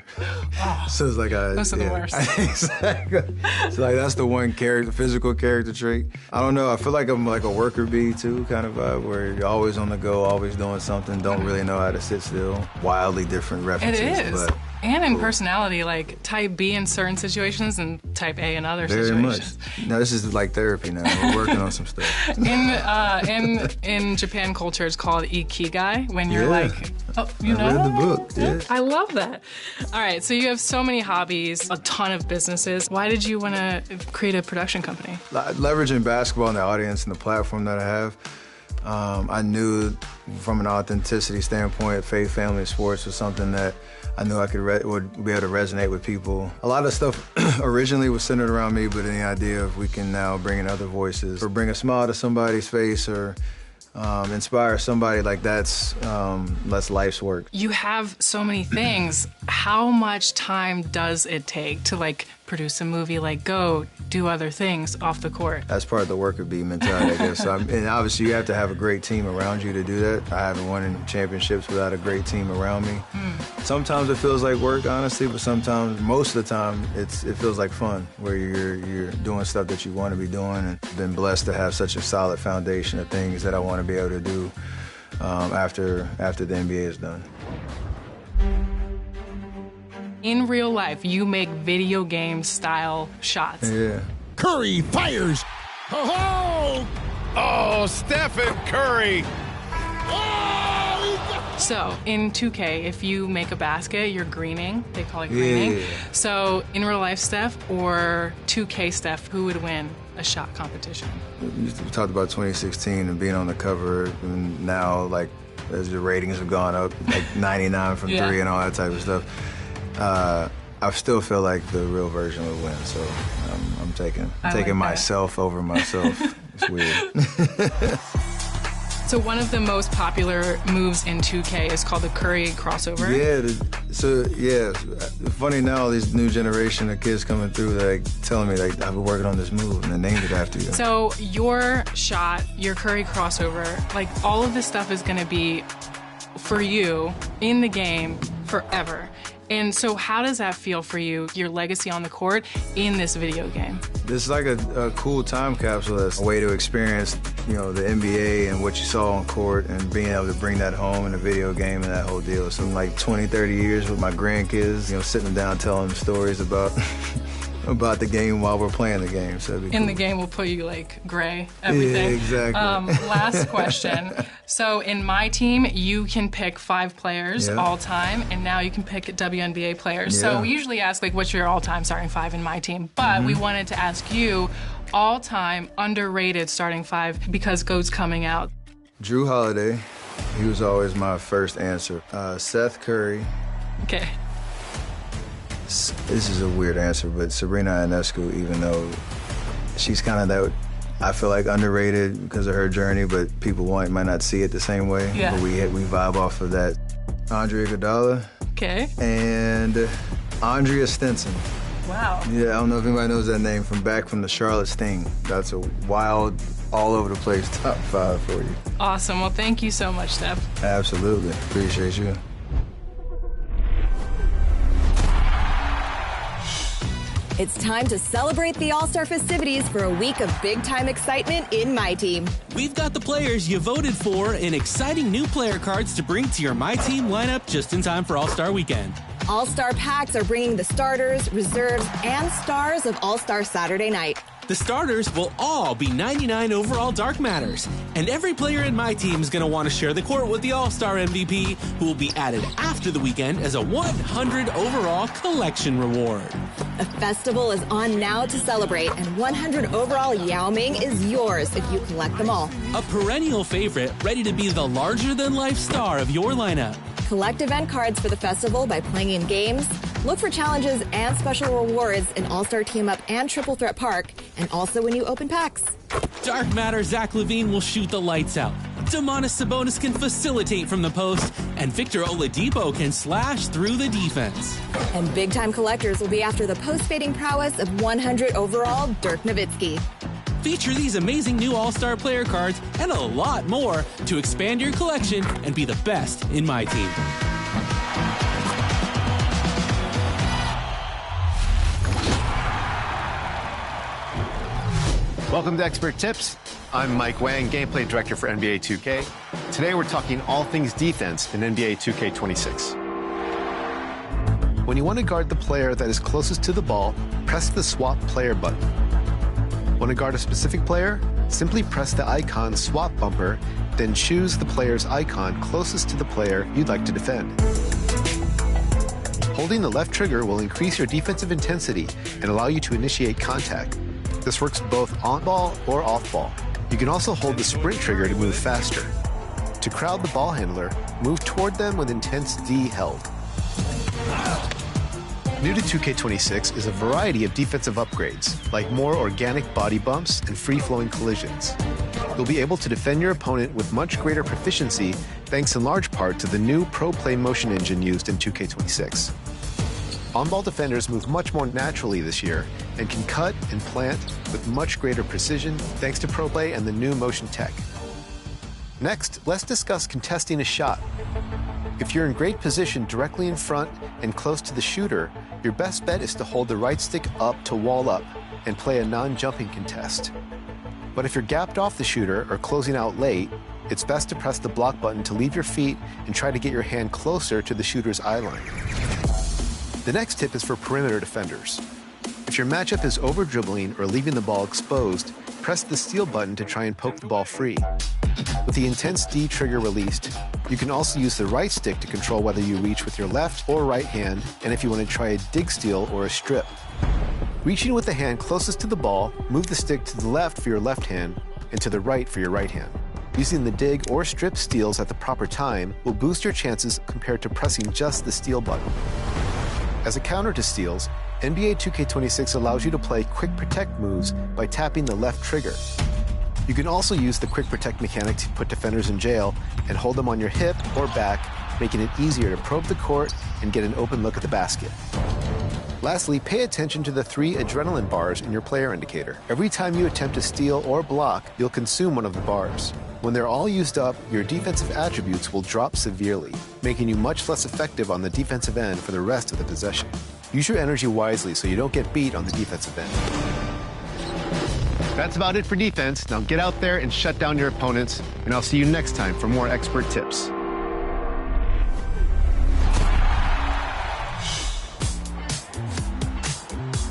So it's like those are the worst. Exactly. So like that's the one physical character trait. I don't know. I feel like I'm like a worker bee too, kind of vibe, where you're always on the go, always doing something. Don't really know how to sit still. Wildly different references. It is. But and in personality, like type B in certain situations and type A in other very situations. much. No, this is like therapy now. We're working on some stuff. In Japan culture, it's called ikigai, when you're like, oh, you know? I read the book. Yeah. I love that. All right, so you have so many hobbies, a ton of businesses. Why did you want to create a production company? Leveraging basketball and the audience and the platform that I have, I knew from an authenticity standpoint, faith, family, and sports was something that I knew I would be able to resonate with people. A lot of stuff originally was centered around me, but in the idea of we can now bring in other voices or bring a smile to somebody's face or inspire somebody, like that's life's work. You have so many things. How much time does it take to like produce a movie, like go do other things off the court? That's part of the worker bee mentality, I guess. And obviously you have to have a great team around you to do that. I haven't won any championships without a great team around me. Sometimes it feels like work, honestly, but sometimes, most of the time, it feels like fun, where you're doing stuff that you want to be doing, and been blessed to have such a solid foundation of things that I want to be able to do after the NBA is done. In real life, you make video game style shots. Yeah. Curry fires. Ho-ho! Oh, Stephen Curry. So in 2K, if you make a basket, you're greening. They call it greening. Yeah. So in real life Steph or 2K Steph, who would win a shot competition? We talked about 2016 and being on the cover, and now, like, as the ratings have gone up, like 99 from three and all that type of stuff, I still feel like the real version would win. So I'm taking myself over myself. It's weird. So one of the most popular moves in 2K is called the Curry crossover. Yeah, funny now, these new generation of kids coming through, they're like telling me, like, I've been working on this move and they named it after you. So your shot, your Curry crossover, like all of this stuff is gonna be for you in the game forever. And so how does that feel for you, your legacy on the court in this video game? This is like a cool time capsule. That's a way to experience, the NBA and what you saw on court and being able to bring that home in a video game and that whole deal. So like 20, 30 years with my grandkids, sitting down telling them stories about about the game while we're playing the game. So in the game, we'll put you like gray, everything. Yeah, exactly. Last question. So in MyTeam, you can pick 5 players all time, and now you can pick WNBA players. So we usually ask, like, what's your all-time starting 5 in MyTeam? But we wanted to ask you all-time underrated starting 5 because GOAT's coming out. Drew Holiday, he was always my first answer. Seth Curry. Okay. This is a weird answer, but Sabrina Ionescu, even though she's kind of that, I feel like underrated because of her journey, but people might not see it the same way. Yeah. But we vibe off of that. Andre Iguodala. Okay. And Andrea Stinson. Wow. Yeah, I don't know if anybody knows that name from the Charlotte Sting. That's a wild, all over the place top 5 for you. Awesome. Well, thank you so much, Steph. Absolutely. Appreciate you. It's time to celebrate the All-Star festivities for a week of big-time excitement in MyTeam. We've got the players you voted for and exciting new player cards to bring to your MyTeam lineup just in time for All-Star Weekend. All-Star packs are bringing the starters, reserves, and stars of All-Star Saturday night. The starters will all be 99 overall Dark Matters, and every player in MyTeam is going to want to share the court with the All-Star MVP, who will be added after the weekend as a 100 overall collection reward. The festival is on now to celebrate, and 100 overall Yao Ming is yours if you collect them all. A perennial favorite, ready to be the larger-than-life star of your lineup. Collect event cards for the festival by playing in games. Look for challenges and special rewards in All-Star Team Up and Triple Threat Park, and also when you open packs. Dark Matter Zach LaVine will shoot the lights out. Domantas Sabonis can facilitate from the post, and Victor Oladipo can slash through the defense. And big-time collectors will be after the post-fading prowess of 100 overall Dirk Nowitzki. Feature these amazing new All-Star player cards and a lot more to expand your collection and be the best in MyTeam. Welcome to Expert Tips. I'm Mike Wang, Gameplay Director for NBA 2K. Today we're talking all things defense in NBA 2K26. When you want to guard the player that is closest to the ball, press the Swap Player button. Want to guard a specific player? Simply press the icon Swap Bumper, then choose the player's icon closest to the player you'd like to defend. Holding the left trigger will increase your defensive intensity and allow you to initiate contact. This works both on ball or off ball. You can also hold the sprint trigger to move faster. To crowd the ball handler, move toward them with intense D held. New to 2K26 is a variety of defensive upgrades, like more organic body bumps and free-flowing collisions. You'll be able to defend your opponent with much greater proficiency thanks in large part to the new Pro Play motion engine used in 2K26. On-ball defenders move much more naturally this year and can cut and plant with much greater precision thanks to Pro Play and the new motion tech. Next, let's discuss contesting a shot. If you're in great position directly in front and close to the shooter, your best bet is to hold the right stick up to wall up and play a non-jumping contest. But if you're gapped off the shooter or closing out late, it's best to press the block button to leave your feet and try to get your hand closer to the shooter's eye line. The next tip is for perimeter defenders. If your matchup is over-dribbling or leaving the ball exposed, press the steal button to try and poke the ball free. With the intense D trigger released, you can also use the right stick to control whether you reach with your left or right hand, and if you want to try a dig steal or a strip. Reaching with the hand closest to the ball, move the stick to the left for your left hand and to the right for your right hand. Using the dig or strip steals at the proper time will boost your chances compared to pressing just the steal button. As a counter to steals, NBA 2K26 allows you to play quick protect moves by tapping the left trigger. You can also use the quick protect mechanic to put defenders in jail and hold them on your hip or back, making it easier to probe the court and get an open look at the basket. Lastly, pay attention to the 3 adrenaline bars in your player indicator. Every time you attempt to steal or block, you'll consume one of the bars. When they're all used up, your defensive attributes will drop severely, making you much less effective on the defensive end for the rest of the possession. Use your energy wisely so you don't get beat on the defensive end. That's about it for defense. Now get out there and shut down your opponents, and I'll see you next time for more expert tips.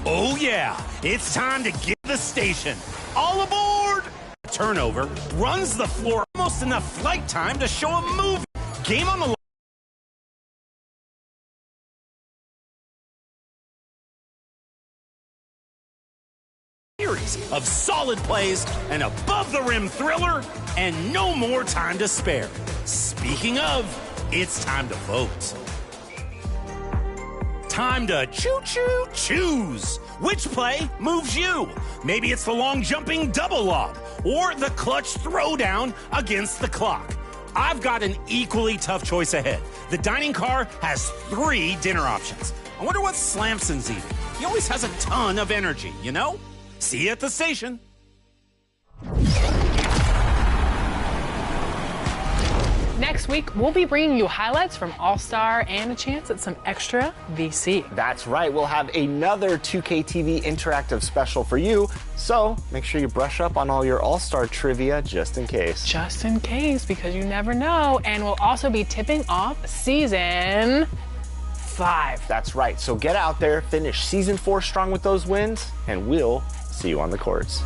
Oh yeah, it's time to get the station. All aboard! Turnover, runs the floor, almost enough flight time to show a movie. Game on the line. Series of solid plays, an above-the-rim thriller, and no more time to spare. Speaking of, it's time to vote. Time to choo-choo choose. Which play moves you? Maybe it's the long-jumping double lob or the clutch throwdown against the clock. I've got an equally tough choice ahead. The dining car has 3 dinner options. I wonder what Slamson's eating. He always has a ton of energy, you know? See you at the station. Next week, we'll be bringing you highlights from All-Star and a chance at some extra VC. That's right. We'll have another 2K TV interactive special for you. So make sure you brush up on all your All-Star trivia just in case. Just in case, because you never know. And we'll also be tipping off Season 5. That's right. So get out there, finish Season 4 strong with those wins, and we'll see you on the courts.